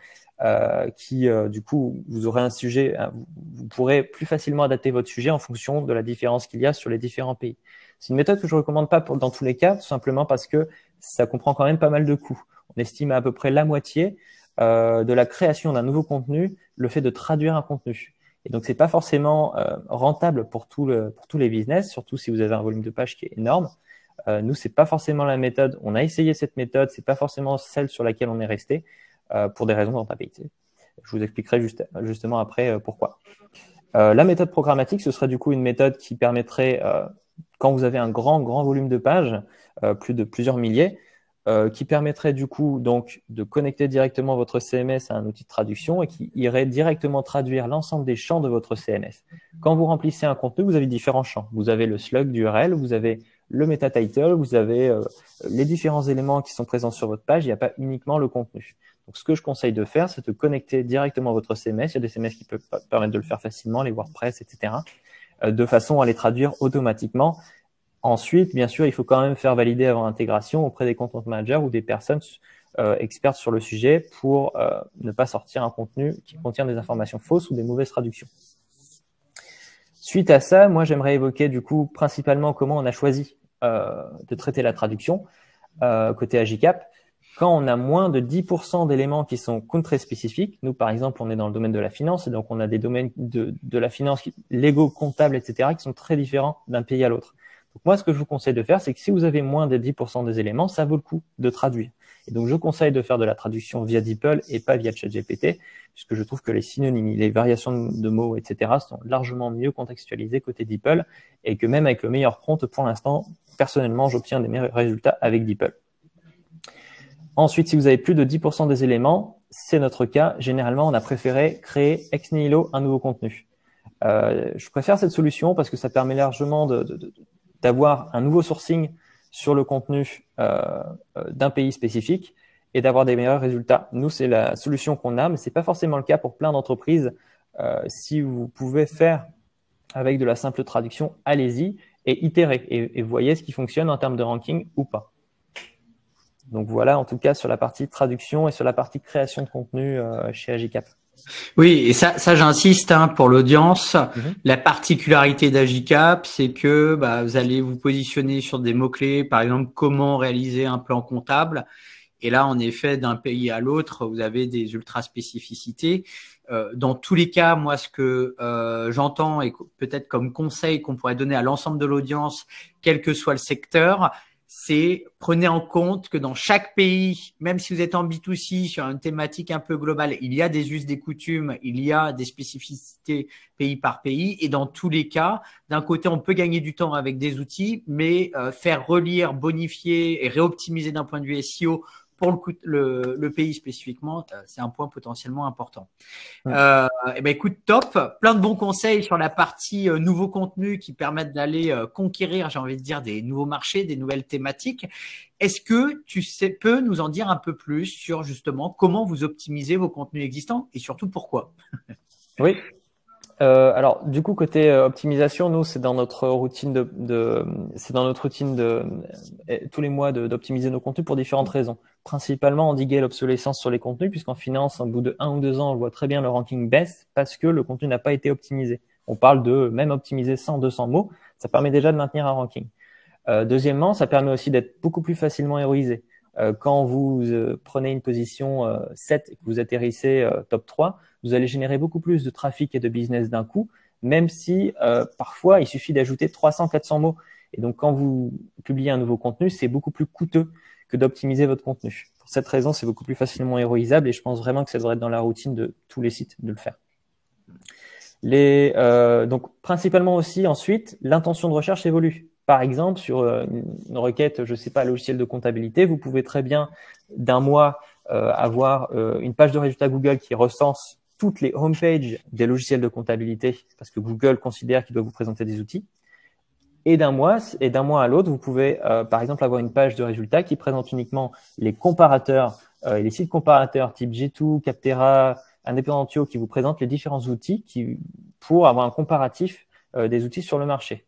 [SPEAKER 2] qui, du coup, vous aurez un sujet, vous pourrez plus facilement adapter votre sujet en fonction de la différence qu'il y a sur les différents pays. C'est une méthode que je ne recommande pas dans tous les cas, tout simplement parce que ça comprend quand même pas mal de coûts. On estime à peu près la moitié de la création d'un nouveau contenu, le fait de traduire un contenu. Et donc, c'est pas forcément rentable pour tous les business, surtout si vous avez un volume de pages qui est énorme. Nous, c'est pas forcément la méthode. On a essayé cette méthode, c'est pas forcément celle sur laquelle on est resté pour des raisons de rentabilité. Je vous expliquerai justement après pourquoi. La méthode programmatique, ce serait du coup une méthode qui permettrait, quand vous avez un grand volume de pages, plus de plusieurs milliers, qui permettrait du coup donc de connecter directement votre CMS à un outil de traduction et qui irait directement traduire l'ensemble des champs de votre CMS. Quand vous remplissez un contenu, vous avez différents champs. Vous avez le slug d'URL, vous avez le meta title, vous avez les différents éléments qui sont présents sur votre page. Il n'y a pas uniquement le contenu. Donc, ce que je conseille de faire, c'est de connecter directement votre CMS. Il y a des CMS qui peuvent permettre de le faire facilement, les WordPress, etc., de façon à les traduire automatiquement. Ensuite, bien sûr, il faut quand même faire valider avant intégration auprès des content managers ou des personnes expertes sur le sujet pour ne pas sortir un contenu qui contient des informations fausses ou des mauvaises traductions. Suite à ça, moi, j'aimerais évoquer du coup principalement comment on a choisi de traiter la traduction côté Agicap. Quand on a moins de 10% d'éléments qui sont country spécifiques, nous, par exemple, on est dans le domaine de la finance et donc on a des domaines de la finance légaux, comptables, etc., qui sont très différents d'un pays à l'autre. Donc moi, ce que je vous conseille de faire, c'est que si vous avez moins de 10% des éléments, ça vaut le coup de traduire. Et donc, je conseille de faire de la traduction via DeepL et pas via ChatGPT, puisque je trouve que les synonymes, les variations de mots, etc., sont largement mieux contextualisées côté DeepL et que même avec le meilleur prompt, pour l'instant, personnellement, j'obtiens des meilleurs résultats avec DeepL. Ensuite, si vous avez plus de 10% des éléments, c'est notre cas. Généralement, on a préféré créer ex nihilo un nouveau contenu. Je préfère cette solution parce que ça permet largement d'avoir un nouveau sourcing sur le contenu d'un pays spécifique et d'avoir des meilleurs résultats. Nous, c'est la solution qu'on a, mais ce n'est pas forcément le cas pour plein d'entreprises. Si vous pouvez faire avec de la simple traduction, allez-y et itérez et voyez ce qui fonctionne en termes de ranking ou pas. Donc voilà, en tout cas, sur la partie traduction et sur la partie création de contenu chez Agicap.
[SPEAKER 1] Oui, et ça j'insiste pour l'audience. La particularité d'Agicap, c'est que vous allez vous positionner sur des mots-clés, par exemple, comment réaliser un plan comptable. Et là, en effet, d'un pays à l'autre, vous avez des ultra spécificités. Dans tous les cas, moi, ce que j'entends et peut-être comme conseil qu'on pourrait donner à l'ensemble de l'audience, quel que soit le secteur, c'est prenez en compte que dans chaque pays, même si vous êtes en B2C sur une thématique un peu globale, il y a des us, des coutumes, il y a des spécificités pays par pays. Et dans tous les cas, d'un côté, on peut gagner du temps avec des outils, mais faire relire, bonifier et réoptimiser d'un point de vue SEO pour le pays spécifiquement, c'est un point potentiellement important.
[SPEAKER 2] Ouais.
[SPEAKER 1] Et ben écoute, top, plein de bons conseils sur la partie nouveaux contenus qui permettent d'aller conquérir, j'ai envie de dire, des nouveaux marchés, des nouvelles thématiques. Est-ce que tu peux nous en dire un peu plus sur justement comment vous optimisez vos contenus existants et surtout pourquoi?
[SPEAKER 2] Oui. Alors, du coup, côté optimisation, nous, c'est dans notre routine tous les mois d'optimiser nos contenus pour différentes raisons. Principalement, endiguer l'obsolescence sur les contenus, puisqu'en finance, au bout de 1 ou 2 ans, on voit très bien le ranking baisse parce que le contenu n'a pas été optimisé. On parle de même optimiser 100, 200 mots, ça permet déjà de maintenir un ranking. Deuxièmement, ça permet aussi d'être beaucoup plus facilement héroïsé. Quand vous prenez une position 7 et que vous atterrissez top 3, vous allez générer beaucoup plus de trafic et de business d'un coup, même si parfois il suffit d'ajouter 300, 400 mots. Et donc quand vous publiez un nouveau contenu, c'est beaucoup plus coûteux que d'optimiser votre contenu. Pour cette raison, c'est beaucoup plus facilement héroïsable et je pense vraiment que ça devrait être dans la routine de tous les sites de le faire. Donc principalement aussi ensuite, l'intention de recherche évolue. Par exemple, sur une requête, je sais pas, logiciel de comptabilité, vous pouvez très bien d'un mois avoir une page de résultats Google qui recense toutes les homepages des logiciels de comptabilité parce que Google considère qu'il doit vous présenter des outils. Et d'un mois à l'autre, vous pouvez par exemple avoir une page de résultats qui présente uniquement les comparateurs et les sites comparateurs type G2, Capterra, Independentio qui vous présentent les différents outils pour avoir un comparatif des outils sur le marché.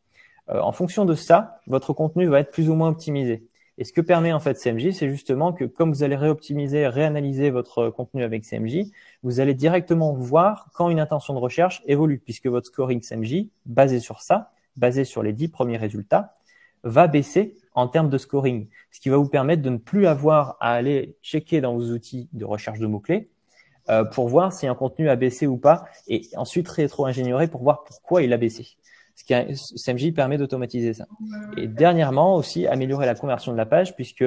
[SPEAKER 2] En fonction de ça, votre contenu va être plus ou moins optimisé. Et ce que permet en fait CMJ, c'est justement que comme vous allez réoptimiser, réanalyser votre contenu avec CMJ, vous allez directement voir quand une intention de recherche évolue, puisque votre scoring CMJ, basé sur ça, basé sur les 10 premiers résultats, va baisser en termes de scoring, ce qui va vous permettre de ne plus avoir à aller checker dans vos outils de recherche de mots-clés pour voir si un contenu a baissé ou pas, et ensuite rétro-ingénierer pour voir pourquoi il a baissé. CMJ permet d'automatiser ça. Et dernièrement aussi, améliorer la conversion de la page puisque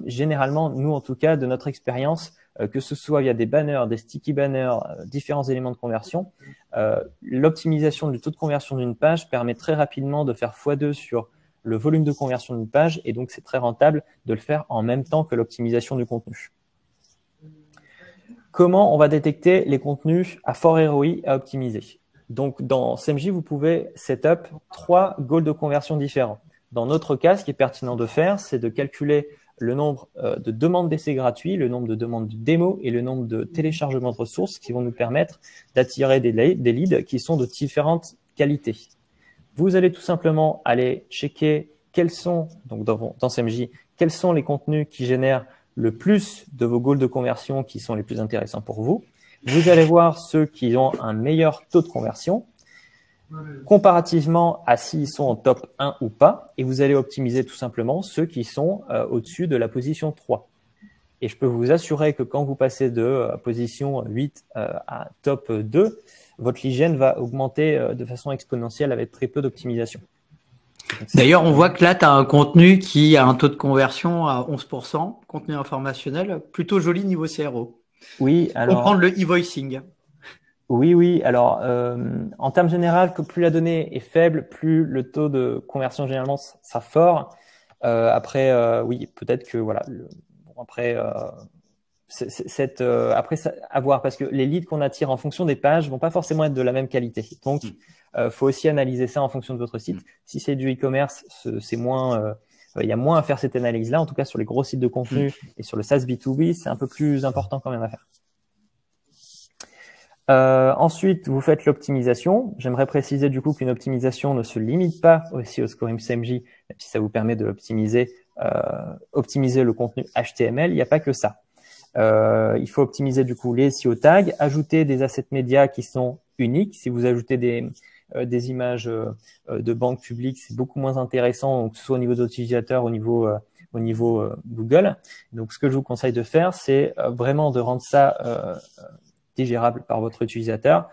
[SPEAKER 2] généralement, nous en tout cas, de notre expérience, que ce soit via des banners, des sticky banners, différents éléments de conversion, l'optimisation du taux de conversion d'une page permet très rapidement de faire x2 sur le volume de conversion d'une page et donc c'est très rentable de le faire en même temps que l'optimisation du contenu. Comment on va détecter les contenus à fort ROI à optimiser? Donc, dans CMJ, vous pouvez setup 3 goals de conversion différents. Dans notre cas, ce qui est pertinent de faire, c'est de calculer le nombre de demandes d'essais gratuits, le nombre de demandes de démo et le nombre de téléchargements de ressources qui vont nous permettre d'attirer des leads qui sont de différentes qualités. Vous allez tout simplement aller checker quels sont, donc dans CMJ, quels sont les contenus qui génèrent le plus de vos goals de conversion qui sont les plus intéressants pour vous. Vous allez voir ceux qui ont un meilleur taux de conversion comparativement à s'ils sont en top 1 ou pas. Et vous allez optimiser tout simplement ceux qui sont au-dessus de la position 3. Et je peux vous assurer que quand vous passez de position 8 à top 2, votre hygiène va augmenter de façon exponentielle avec très peu d'optimisation.
[SPEAKER 1] D'ailleurs, on voit que là, tu as un contenu qui a un taux de conversion à 11%, contenu informationnel, plutôt joli niveau CRO.
[SPEAKER 2] Oui, alors
[SPEAKER 1] comprendre le e-voicing.
[SPEAKER 2] Oui. Alors, en termes généraux, que plus la donnée est faible, plus le taux de conversion généralement sera fort. Après, oui, peut-être que voilà. Après, à voir parce que les leads qu'on attire en fonction des pages vont pas forcément être de la même qualité. Donc, faut aussi analyser ça en fonction de votre site. Si c'est du e-commerce, c'est moins. Il y a moins à faire cette analyse-là, en tout cas sur les gros sites de contenu et sur le SaaS B2B, c'est un peu plus important quand même à faire. Ensuite, vous faites l'optimisation. J'aimerais préciser du coup qu'une optimisation ne se limite pas aussi au scoring CMJ, même si ça vous permet de optimiser le contenu HTML. Il n'y a pas que ça. Il faut optimiser du coup les SEO tags, ajouter des assets médias qui sont uniques. Si vous ajoutez des images de banque publique, c'est beaucoup moins intéressant, que ce soit au niveau de l'utilisateur, au niveau Google. Donc, ce que je vous conseille de faire, c'est vraiment de rendre ça digérable par votre utilisateur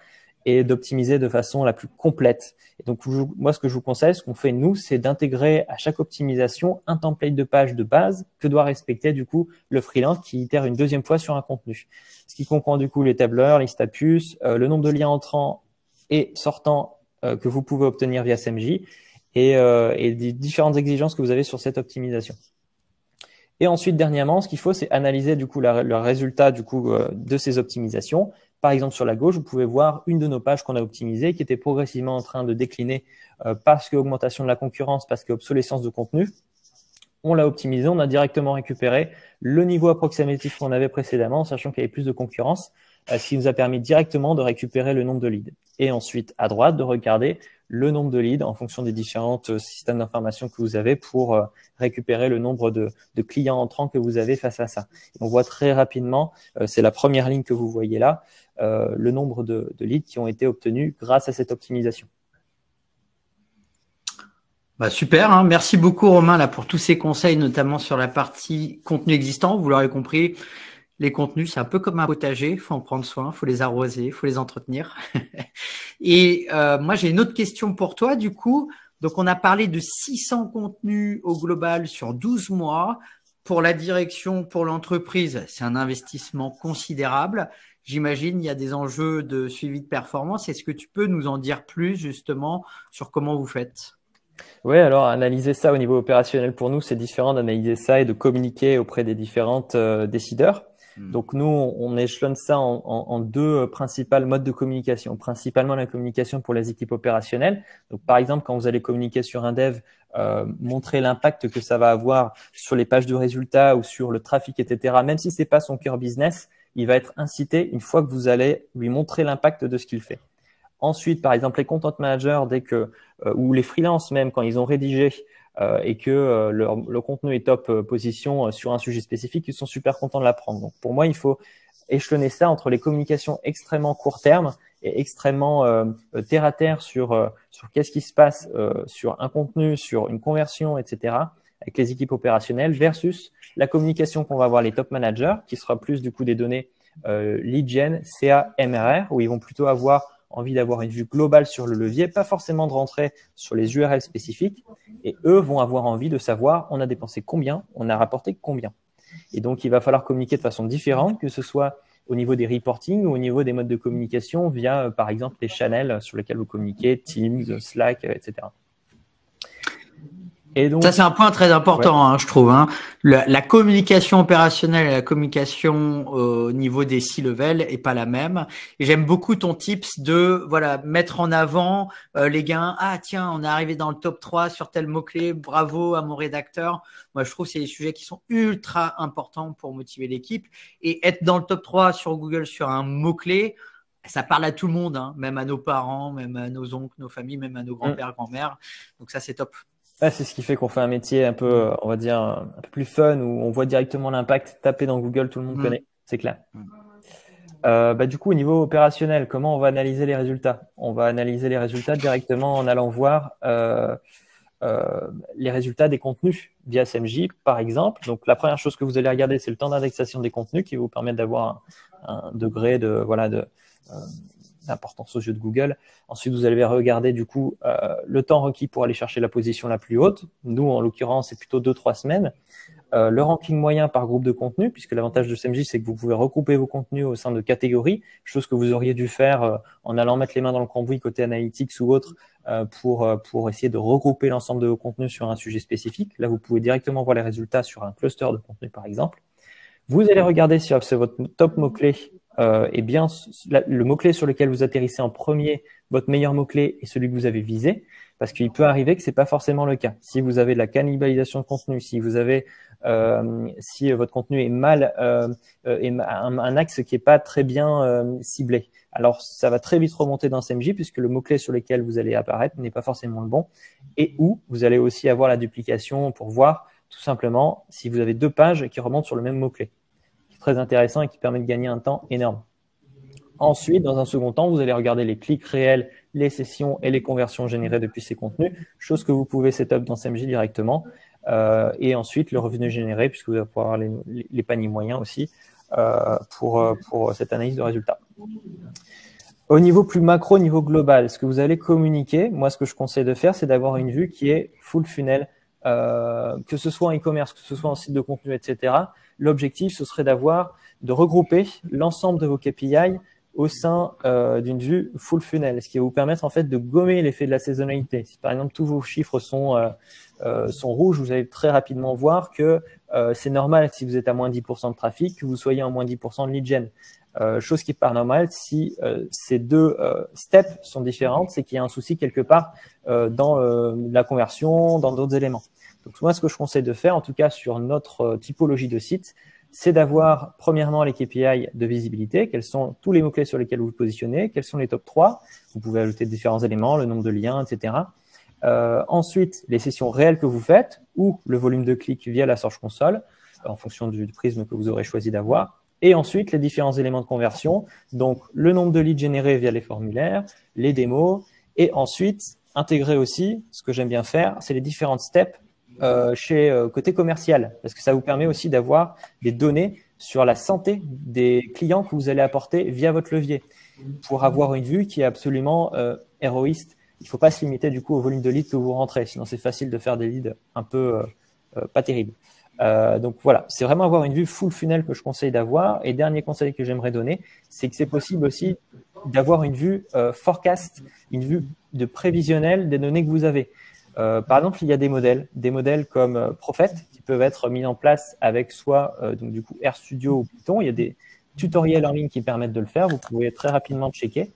[SPEAKER 2] et d'optimiser de façon la plus complète. Et donc, moi, ce que je vous conseille, ce qu'on fait nous, c'est d'intégrer à chaque optimisation un template de page de base que doit respecter du coup le freelance qui itère une deuxième fois sur un contenu. Ce qui comprend du coup les tableurs, les status, le nombre de liens entrants et sortants que vous pouvez obtenir via CMJ et des différentes exigences que vous avez sur cette optimisation. Et ensuite, dernièrement, ce qu'il faut, c'est analyser du coup le résultat du coup de ces optimisations. Par exemple, sur la gauche, vous pouvez voir une de nos pages qu'on a optimisées qui était progressivement en train de décliner parce qu'augmentation de la concurrence, parce qu'obsolescence de contenu. On l'a optimisé, on a directement récupéré le niveau approximatif qu'on avait précédemment, sachant qu'il y avait plus de concurrence, ce qui nous a permis directement de récupérer le nombre de leads. Et ensuite, à droite, de regarder le nombre de leads en fonction des différents systèmes d'information que vous avez pour récupérer le nombre de clients entrants que vous avez face à ça. On voit très rapidement, c'est la première ligne que vous voyez là, le nombre de leads qui ont été obtenus grâce à cette optimisation.
[SPEAKER 1] Bah super, hein. Merci beaucoup Romain là pour tous ces conseils, notamment sur la partie contenu existant. Vous l'aurez compris, les contenus, c'est un peu comme un potager, il faut en prendre soin, il faut les arroser, il faut les entretenir. Et moi, j'ai une autre question pour toi du coup. Donc, on a parlé de 600 contenus au global sur 12 mois. Pour la direction, pour l'entreprise, c'est un investissement considérable. J'imagine il y a des enjeux de suivi de performance. Est-ce que tu peux nous en dire plus justement sur comment vous faites ?
[SPEAKER 2] Oui, alors analyser ça au niveau opérationnel pour nous, c'est différent d'analyser ça et de communiquer auprès des différentes décideurs. Donc nous, on échelonne ça en deux principales modes de communication. Principalement la communication pour les équipes opérationnelles. Donc par exemple, quand vous allez communiquer sur un dev, montrer l'impact que ça va avoir sur les pages de résultats ou sur le trafic, etc. Même si c'est pas son cœur business, il va être incité une fois que vous allez lui montrer l'impact de ce qu'il fait. Ensuite, par exemple, les content managers, ou les freelances même, quand ils ont rédigé et que le contenu est top position sur un sujet spécifique, ils sont super contents de l'apprendre. Donc, pour moi, il faut échelonner ça entre les communications extrêmement court terme et extrêmement terre à terre sur qu'est-ce qui se passe sur un contenu, sur une conversion, etc. avec les équipes opérationnelles versus la communication qu'on va avoir les top managers, qui sera plus du coup des données lead gen, CA, MRR, où ils vont plutôt avoir envie d'avoir une vue globale sur le levier, pas forcément de rentrer sur les URL spécifiques. Et eux vont avoir envie de savoir on a dépensé combien, on a rapporté combien. Et donc, il va falloir communiquer de façon différente, que ce soit au niveau des reporting ou au niveau des modes de communication via, par exemple, les channels sur lesquels vous communiquez, Teams, Slack, etc.
[SPEAKER 1] Et donc, ça, c'est un point très important, ouais. Je trouve. La communication opérationnelle et la communication au niveau des C-level est pas la même. Et j'aime beaucoup ton tips de mettre en avant les gains. Ah tiens, on est arrivé dans le top 3 sur tel mot-clé. Bravo à mon rédacteur. Moi, je trouve que c'est des sujets qui sont ultra importants pour motiver l'équipe. Et être dans le top 3 sur Google sur un mot-clé, ça parle à tout le monde, même à nos parents, même à nos oncles, nos familles, même à nos grands-pères, grand-mères. Donc ça, c'est top.
[SPEAKER 2] Ouais, c'est ce qui fait qu'on fait un métier un peu, on va dire, un peu plus fun, où on voit directement l'impact. Taper dans Google, tout le monde connaît, c'est clair. Du coup, au niveau opérationnel, comment on va analyser les résultats? On va analyser les résultats directement en allant voir les résultats des contenus via SMJ, par exemple. Donc, la première chose que vous allez regarder, c'est le temps d'indexation des contenus qui va vous permettre d'avoir un degré d'importance aux yeux de Google. Ensuite, vous allez regarder du coup le temps requis pour aller chercher la position la plus haute. Nous, en l'occurrence, c'est plutôt 2-3 semaines. Le ranking moyen par groupe de contenu, puisque l'avantage de SMJ, c'est que vous pouvez regrouper vos contenus au sein de catégories, chose que vous auriez dû faire en allant mettre les mains dans le cambouis côté analytics ou autre pour essayer de regrouper l'ensemble de vos contenus sur un sujet spécifique. Là, vous pouvez directement voir les résultats sur un cluster de contenu, par exemple. Vous allez regarder si c'est votre top mot-clé bien le mot-clé sur lequel vous atterrissez en premier, votre meilleur mot-clé est celui que vous avez visé, parce qu'il peut arriver que c'est pas forcément le cas. Si vous avez de la cannibalisation de contenu, si vous avez si votre contenu est mal un axe qui est pas très bien ciblé, alors ça va très vite remonter dans SMJ puisque le mot-clé sur lequel vous allez apparaître n'est pas forcément le bon, et où vous allez aussi avoir la duplication pour voir tout simplement si vous avez deux pages qui remontent sur le même mot-clé. Très intéressant et qui permet de gagner un temps énorme. Ensuite, dans un second temps, vous allez regarder les clics réels, les sessions et les conversions générées depuis ces contenus, chose que vous pouvez setup dans SMJ directement. Et ensuite, le revenu généré, puisque vous allez pouvoir avoir les paniers moyens aussi pour cette analyse de résultats. Au niveau plus macro, au niveau global, ce que vous allez communiquer, moi, ce que je conseille de faire, c'est d'avoir une vue qui est full funnel, que ce soit en e-commerce, que ce soit en site de contenu, etc. L'objectif, ce serait de regrouper l'ensemble de vos KPI au sein d'une vue full funnel, ce qui va vous permettre en fait de gommer l'effet de la saisonnalité. Si par exemple tous vos chiffres sont rouges, vous allez très rapidement voir que c'est normal si vous êtes à moins 10% de trafic, que vous soyez en moins 10% de lead gen. Chose qui est pas normale si ces deux steps sont différentes, c'est qu'il y a un souci quelque part dans la conversion, dans d'autres éléments. Donc moi, ce que je conseille de faire, en tout cas sur notre typologie de site, c'est d'avoir premièrement les KPI de visibilité, quels sont tous les mots-clés sur lesquels vous vous positionnez, quels sont les top 3, vous pouvez ajouter différents éléments, le nombre de liens, etc. Ensuite, les sessions réelles que vous faites ou le volume de clics via la Search Console, en fonction du prisme que vous aurez choisi d'avoir. Et ensuite, les différents éléments de conversion, donc le nombre de leads générés via les formulaires, les démos, et ensuite, intégrer aussi, ce que j'aime bien faire, c'est les différentes steps côté commercial, parce que ça vous permet aussi d'avoir des données sur la santé des clients que vous allez apporter via votre levier pour avoir une vue qui est absolument héroïste. Il ne faut pas se limiter du coup au volume de leads que vous rentrez, sinon c'est facile de faire des leads un peu pas terribles. Donc voilà, c'est vraiment avoir une vue full funnel que je conseille d'avoir. Et dernier conseil que j'aimerais donner, c'est que c'est possible aussi d'avoir une vue forecast, une vue de prévisionnel des données que vous avez. Par exemple, il y a des modèles comme Prophet qui peuvent être mis en place avec soit donc du coup RStudio ou Python. Il y a des tutoriels en ligne qui permettent de le faire. Vous pouvez très rapidement checker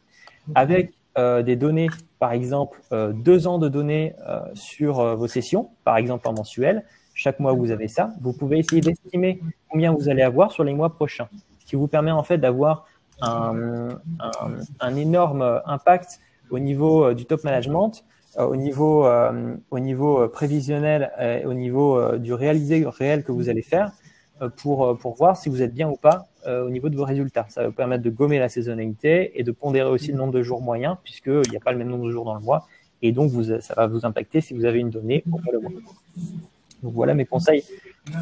[SPEAKER 2] avec des données, par exemple 2 ans de données sur vos sessions, par exemple en mensuel. Chaque mois, vous avez ça. Vous pouvez essayer d'estimer combien vous allez avoir sur les mois prochains, ce qui vous permet en fait d'avoir un énorme impact au niveau du top management, au niveau prévisionnel, au niveau du réel que vous allez faire pour voir si vous êtes bien ou pas au niveau de vos résultats. Ça va vous permettre de gommer la saisonnalité et de pondérer aussi le nombre de jours moyens puisqu'il n'y a pas le même nombre de jours dans le mois et donc ça va vous impacter si vous avez une donnée au mois le mois. Donc voilà mes conseils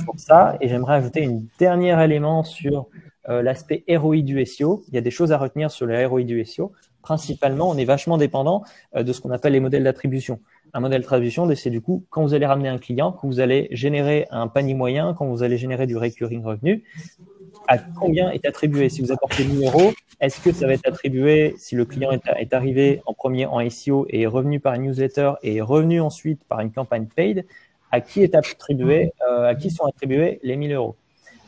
[SPEAKER 2] pour ça. Et j'aimerais ajouter un dernier élément sur l'aspect ROI du SEO. Il y a des choses à retenir sur le ROI du SEO. Principalement, on est vachement dépendant de ce qu'on appelle les modèles d'attribution. Un modèle d'attribution, c'est du coup quand vous allez ramener un client, quand vous allez générer un panier moyen, quand vous allez générer du recurring revenu, à combien est attribué. Si vous apportez 1 000 €, est-ce que ça va être attribué si le client est arrivé en premier en SEO et est revenu par une newsletter et est revenu ensuite par une campagne paid? À qui est attribué, à qui sont attribués les 1 000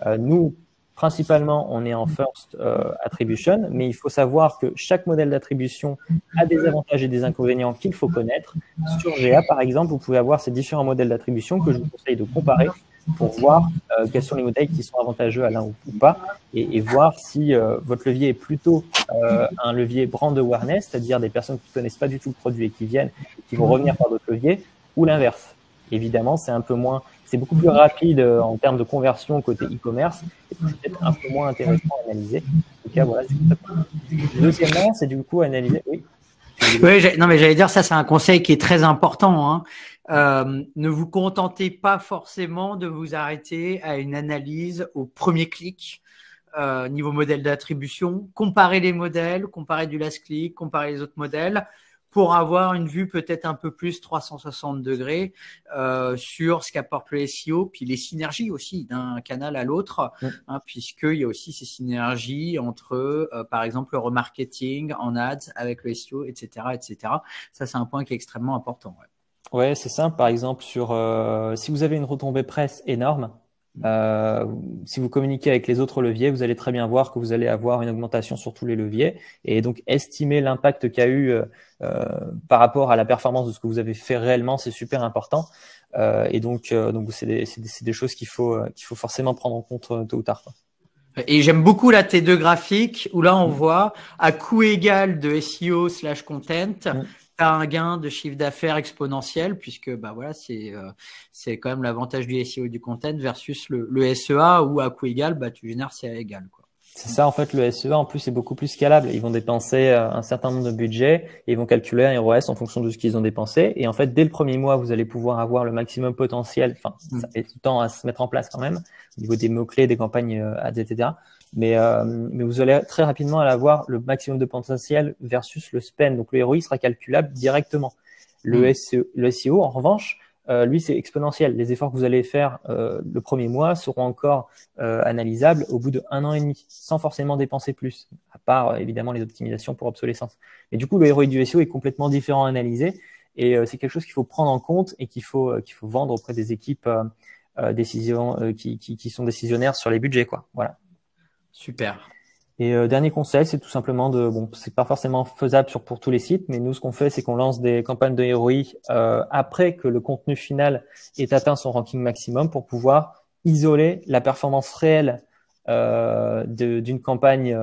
[SPEAKER 2] €. Nous, principalement, on est en first attribution, mais il faut savoir que chaque modèle d'attribution a des avantages et des inconvénients qu'il faut connaître. Sur GA, par exemple, vous pouvez avoir ces différents modèles d'attribution que je vous conseille de comparer pour voir quels sont les modèles qui sont avantageux à l'un ou pas et voir si votre levier est plutôt un levier brand awareness, c'est-à-dire des personnes qui ne connaissent pas du tout le produit et qui viennent et qui vont revenir par d'autres leviers, ou l'inverse. Évidemment, c'est beaucoup plus rapide en termes de conversion côté e-commerce et peut-être un peu moins intéressant à analyser. En tout cas, voilà. Deuxièmement, c'est du coup analyser. Oui.
[SPEAKER 1] Oui, non, mais j'allais dire ça, c'est un conseil qui est très important. Ne vous contentez pas forcément de vous arrêter à une analyse au premier clic. Niveau modèle d'attribution, comparez les modèles, comparez du last click, comparez les autres modèles pour avoir une vue peut-être un peu plus 360 degrés sur ce qu'apporte le SEO, puis les synergies aussi d'un canal à l'autre, puisqu'il y a aussi ces synergies entre, par exemple, le remarketing en ads avec le SEO, etc., etc. Ça, c'est un point qui est extrêmement important.
[SPEAKER 2] Ouais, c'est simple. Par exemple, si vous avez une retombée presse énorme, si vous communiquez avec les autres leviers, vous allez très bien voir que vous allez avoir une augmentation sur tous les leviers et donc estimer l'impact qu'il y a eu par rapport à la performance de ce que vous avez fait réellement, c'est super important. Et donc c'est des choses qu'il faut forcément prendre en compte tôt ou tard, quoi.
[SPEAKER 1] Et j'aime beaucoup là tes 2 graphiques où là on voit à coût égal de SEO/content. Tu as un gain de chiffre d'affaires exponentiel puisque bah voilà, c'est quand même l'avantage du SEO et du content versus le SEA où à coût égal, bah, tu génères CA égal, quoi.
[SPEAKER 2] C'est ça, en fait, le SEA, en plus, est beaucoup plus scalable. Ils vont dépenser un certain nombre de budget et ils vont calculer un ROS en fonction de ce qu'ils ont dépensé. Et en fait, dès le premier mois, vous allez pouvoir avoir le maximum potentiel. Enfin, ça met du temps à se mettre en place quand même, au niveau des mots-clés, des campagnes ads, etc. Mais vous allez très rapidement avoir le maximum de potentiel versus le spend. Donc, le ROI sera calculable directement. Le SEO, en revanche, lui, c'est exponentiel. Les efforts que vous allez faire le premier mois seront encore analysables au bout de 1 an et demi, sans forcément dépenser plus. par évidemment les optimisations pour obsolescence. Mais du coup, le ROI du SEO est complètement différent à analyser et c'est quelque chose qu'il faut prendre en compte et qu'il faut vendre auprès des équipes qui sont décisionnaires sur les budgets, quoi. Voilà.
[SPEAKER 1] Super.
[SPEAKER 2] Et dernier conseil, c'est tout simplement c'est pas forcément faisable pour tous les sites, mais nous, ce qu'on fait, c'est qu'on lance des campagnes de ROI après que le contenu final ait atteint son ranking maximum pour pouvoir isoler la performance réelle d'une campagne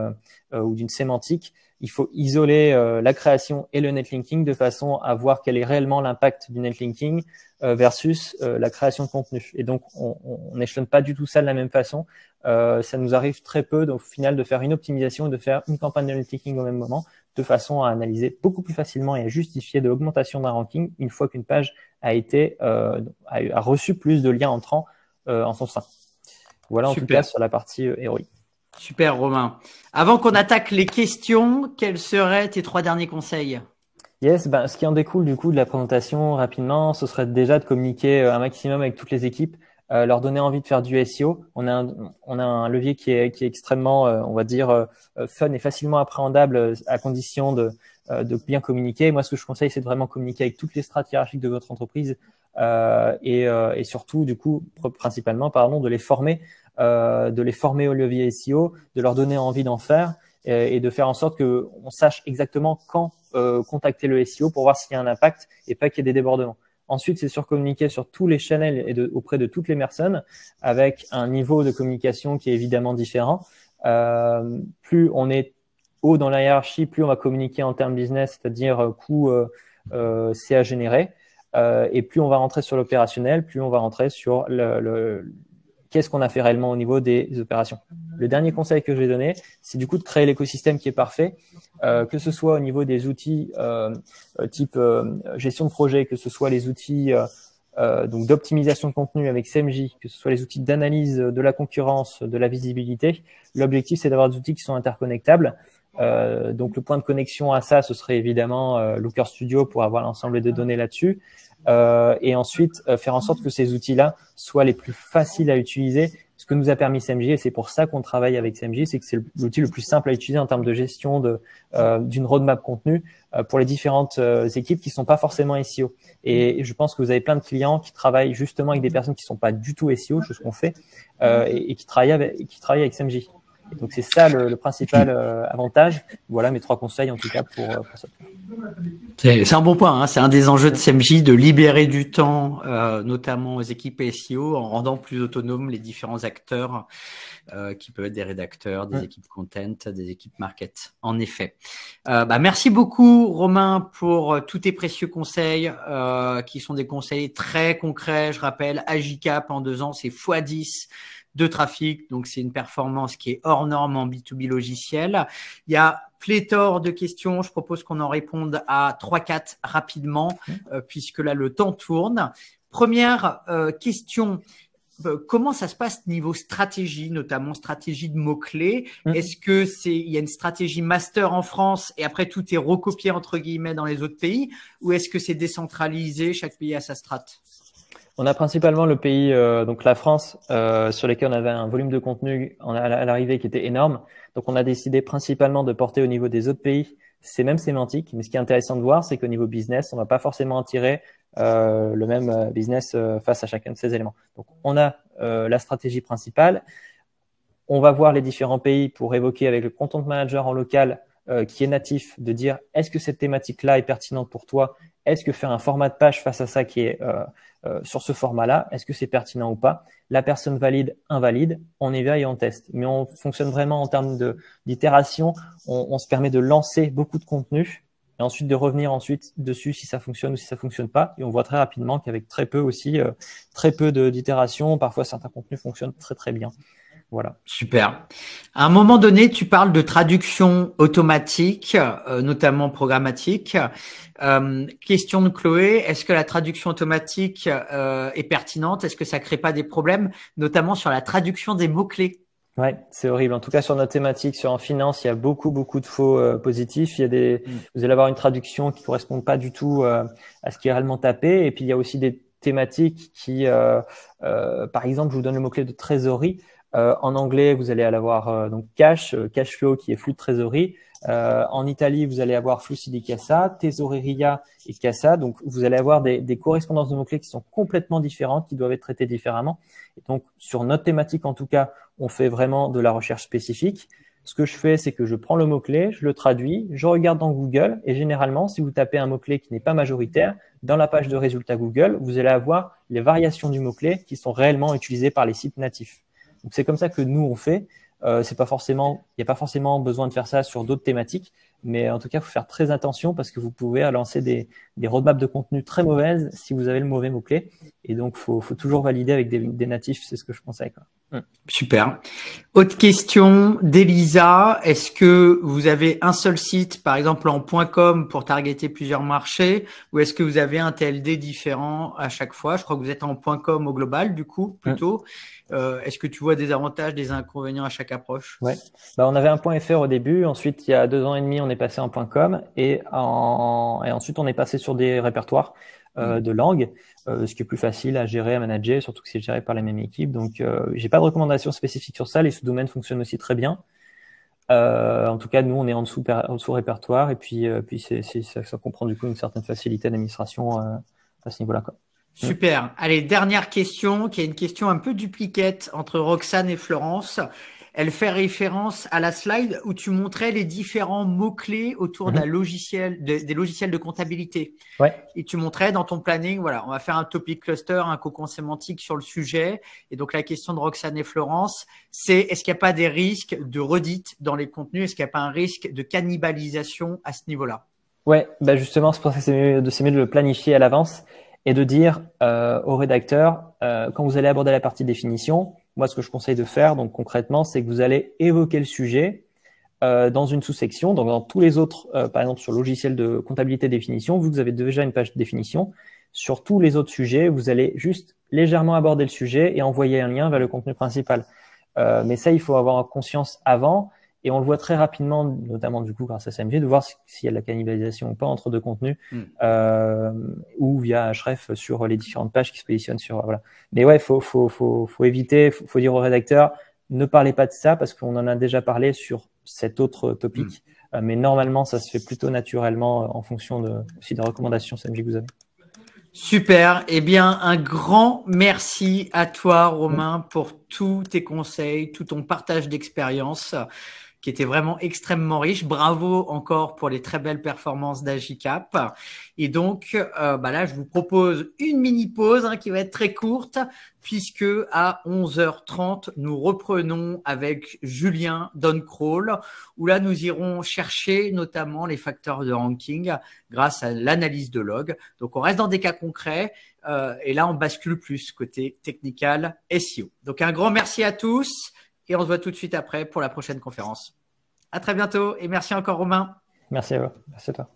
[SPEAKER 2] ou d'une sémantique. Il faut isoler la création et le netlinking de façon à voir quel est réellement l'impact du netlinking versus la création de contenu. Et donc, on n'échelonne pas du tout ça de la même façon. Ça nous arrive très peu, donc, au final, de faire une optimisation et de faire une campagne de netlinking au même moment, de façon à analyser beaucoup plus facilement et à justifier de l'augmentation d'un ranking une fois qu'une page a reçu plus de liens entrants en son sein. Voilà en tout cas sur la partie ROI.
[SPEAKER 1] Super Romain. Avant qu'on attaque les questions, quels seraient tes 3 derniers conseils?
[SPEAKER 2] Yes, ce qui en découle du coup de la présentation rapidement, ce serait déjà de communiquer un maximum avec toutes les équipes, leur donner envie de faire du SEO. On a un levier qui est extrêmement, on va dire, fun et facilement appréhendable à condition de bien communiquer. Moi, ce que je conseille, c'est de vraiment communiquer avec toutes les strates hiérarchiques de votre entreprise et surtout, du coup, principalement, de les former au levier SEO, de leur donner envie d'en faire et de faire en sorte que on sache exactement quand contacter le SEO pour voir s'il y a un impact et pas qu'il y ait des débordements. Ensuite, c'est communiquer sur tous les channels et auprès de toutes les personnes avec un niveau de communication qui est évidemment différent. Plus on est haut dans la hiérarchie, plus on va communiquer en termes business, c'est-à-dire coût CA généré. Et plus on va rentrer sur l'opérationnel, plus on va rentrer sur qu'est-ce qu'on a fait réellement au niveau des opérations. Le dernier conseil que je vais donner, c'est du coup de créer l'écosystème qui est parfait, que ce soit au niveau des outils type gestion de projet, que ce soit les outils donc d'optimisation de contenu avec CMJ, que ce soit les outils d'analyse de la concurrence, de la visibilité. L'objectif, c'est d'avoir des outils qui sont interconnectables. Donc le point de connexion à ça, ce serait évidemment Looker Studio pour avoir l'ensemble des données là-dessus. Et ensuite faire en sorte que ces outils-là soient les plus faciles à utiliser. Ce que nous a permis CMJ, et c'est pour ça qu'on travaille avec CMJ, c'est que c'est l'outil le plus simple à utiliser en termes de gestion d'une roadmap contenu pour les différentes équipes qui sont pas forcément SEO. Et je pense que vous avez plein de clients qui travaillent justement avec des personnes qui sont pas du tout SEO, chose qu'on fait, et qui travaillent avec CMJ. Et donc c'est ça le principal avantage. Voilà mes 3 conseils en tout cas pour ça.
[SPEAKER 1] C'est un bon point, hein. C'est un des enjeux de CMJ de libérer du temps, notamment aux équipes SEO, en rendant plus autonomes les différents acteurs qui peuvent être des rédacteurs, des équipes content, des équipes market. En effet. Merci beaucoup Romain pour tous tes précieux conseils qui sont des conseils très concrets. Je rappelle, Agicap en 2 ans, c'est x10 de trafic. Donc, c'est une performance qui est hors norme en B2B logiciel. Il y a pléthore de questions. Je propose qu'on en réponde à 3-4 rapidement puisque là, le temps tourne. Première question. Comment ça se passe niveau stratégie, notamment stratégie de mots-clés? Est-ce que il y a une stratégie master en France et après tout est recopié entre guillemets dans les autres pays, ou est-ce que c'est décentralisé, chaque pays a sa strat?
[SPEAKER 2] On a principalement le pays, donc la France, sur lequel on avait un volume de contenu à l'arrivée qui était énorme. Donc, on a décidé principalement de porter au niveau des autres pays ces mêmes sémantiques. Mais ce qui est intéressant de voir, c'est qu'au niveau business, on va pas forcément en tirer le même business face à chacun de ces éléments. Donc, on a la stratégie principale. On va voir les différents pays pour évoquer avec le content manager en local qui est natif, de dire est-ce que cette thématique-là est pertinente pour toi? Est-ce que faire un format de page face à ça qui est sur ce format-là, est-ce que c'est pertinent ou pas? La personne valide, invalide, on y va et on teste. Mais on fonctionne vraiment en termes d'itération. On se permet de lancer beaucoup de contenu et ensuite de revenir dessus si ça fonctionne ou si ça fonctionne pas. Et on voit très rapidement qu'avec très peu d'itération, parfois certains contenus fonctionnent très très bien. Voilà.
[SPEAKER 1] Super. À un moment donné, tu parles de traduction automatique, notamment programmatique. Question de Chloé, est-ce que la traduction automatique est pertinente? Est-ce que ça crée pas des problèmes, notamment sur la traduction des mots-clés?
[SPEAKER 2] Ouais, c'est horrible. En tout cas, sur notre thématique, en finance, il y a beaucoup de faux positifs. Vous allez avoir une traduction qui correspond pas du tout à ce qui est réellement tapé. Et puis, il y a aussi des thématiques qui, par exemple, je vous donne le mot-clé de trésorerie. En anglais, vous allez avoir donc cash, cash flow qui est flux de trésorerie. En Italie, vous allez avoir flussi di cassa, tesoreria et cassa. Donc, vous allez avoir des correspondances de mots-clés qui sont complètement différentes, qui doivent être traitées différemment. Et donc, sur notre thématique, en tout cas, on fait vraiment de la recherche spécifique. Ce que je fais, c'est que je prends le mot-clé, je le traduis, je regarde dans Google et généralement, si vous tapez un mot-clé qui n'est pas majoritaire, dans la page de résultats Google, vous allez avoir les variations du mot-clé qui sont réellement utilisées par les sites natifs. Donc, c'est comme ça que nous, on fait. C'est pas forcément, il n'y a pas forcément besoin de faire ça sur d'autres thématiques, mais en tout cas, il faut faire très attention parce que vous pouvez lancer des roadmaps de contenu très mauvaises si vous avez le mauvais mot-clé. Et donc, faut toujours valider avec des natifs, c'est ce que je conseille, quoi.
[SPEAKER 1] Super. Autre question d'Elisa. Est-ce que vous avez un seul site, par exemple en .com pour targeter plusieurs marchés, ou est-ce que vous avez un TLD différent à chaque fois? Je crois que vous êtes en .com au global, du coup, plutôt. Est-ce que tu vois des avantages, des inconvénients à chaque approche?
[SPEAKER 2] Ouais. On avait un .fr au début. Ensuite, il y a 2 ans et demi, on est passé en .com et ensuite, on est passé sur des répertoires de langues, ce qui est plus facile à gérer, à manager, surtout que c'est géré par la même équipe. Donc, j'ai pas de recommandation spécifique sur ça. Les sous-domaines fonctionnent aussi très bien. En tout cas, nous, on est en dessous répertoire et puis ça comprend du coup une certaine facilité d'administration à ce niveau-là, quoi.
[SPEAKER 1] Super. Allez, dernière question, qui est une question un peu duplicate entre Roxane et Florence. Elle fait référence à la slide où tu montrais les différents mots-clés autour d'un logiciel, des logiciels de comptabilité.
[SPEAKER 2] Ouais.
[SPEAKER 1] Et tu montrais dans ton planning, voilà, on va faire un topic cluster, un cocon sémantique sur le sujet. Et donc, la question de Roxane et Florence, c'est est-ce qu'il n'y a pas des risques de redite dans les contenus? Est-ce qu'il n'y a pas un risque de cannibalisation à ce niveau-là?
[SPEAKER 2] Ouais, justement, c'est pour ça que c'est mieux de le planifier à l'avance et de dire au rédacteur, quand vous allez aborder la partie définition, moi, ce que je conseille de faire, donc concrètement, c'est que vous allez évoquer le sujet dans une sous-section. Donc, dans tous les autres, par exemple, sur le logiciel de comptabilité définition, vous avez déjà une page de définition. Sur tous les autres sujets, vous allez juste légèrement aborder le sujet et envoyer un lien vers le contenu principal. Mais ça, il faut avoir conscience avant. Et on le voit très rapidement, notamment du coup grâce à SMG, de voir s'il y a de la cannibalisation ou pas entre deux contenus, ou via Href sur les différentes pages qui se positionnent sur voilà. Mais ouais, faut éviter, faut dire au rédacteur, ne parlez pas de ça parce qu'on en a déjà parlé sur cet autre topic. Mais normalement, ça se fait plutôt naturellement en fonction aussi des recommandations SMG que vous avez.
[SPEAKER 1] Super. Eh bien, un grand merci à toi, Romain, pour tous tes conseils, tout ton partage d'expérience, qui était vraiment extrêmement riche. Bravo encore pour les très belles performances d'Agicap. Et donc, là, je vous propose une mini pause qui va être très courte, puisque à 11h30, nous reprenons avec Julien Doncrawl, où là, nous irons chercher notamment les facteurs de ranking grâce à l'analyse de log. Donc, on reste dans des cas concrets et là, on bascule plus côté technical SEO. Donc, un grand merci à tous. Et on se voit tout de suite après pour la prochaine conférence. À très bientôt et merci encore Romain.
[SPEAKER 2] Merci à vous. Merci à toi.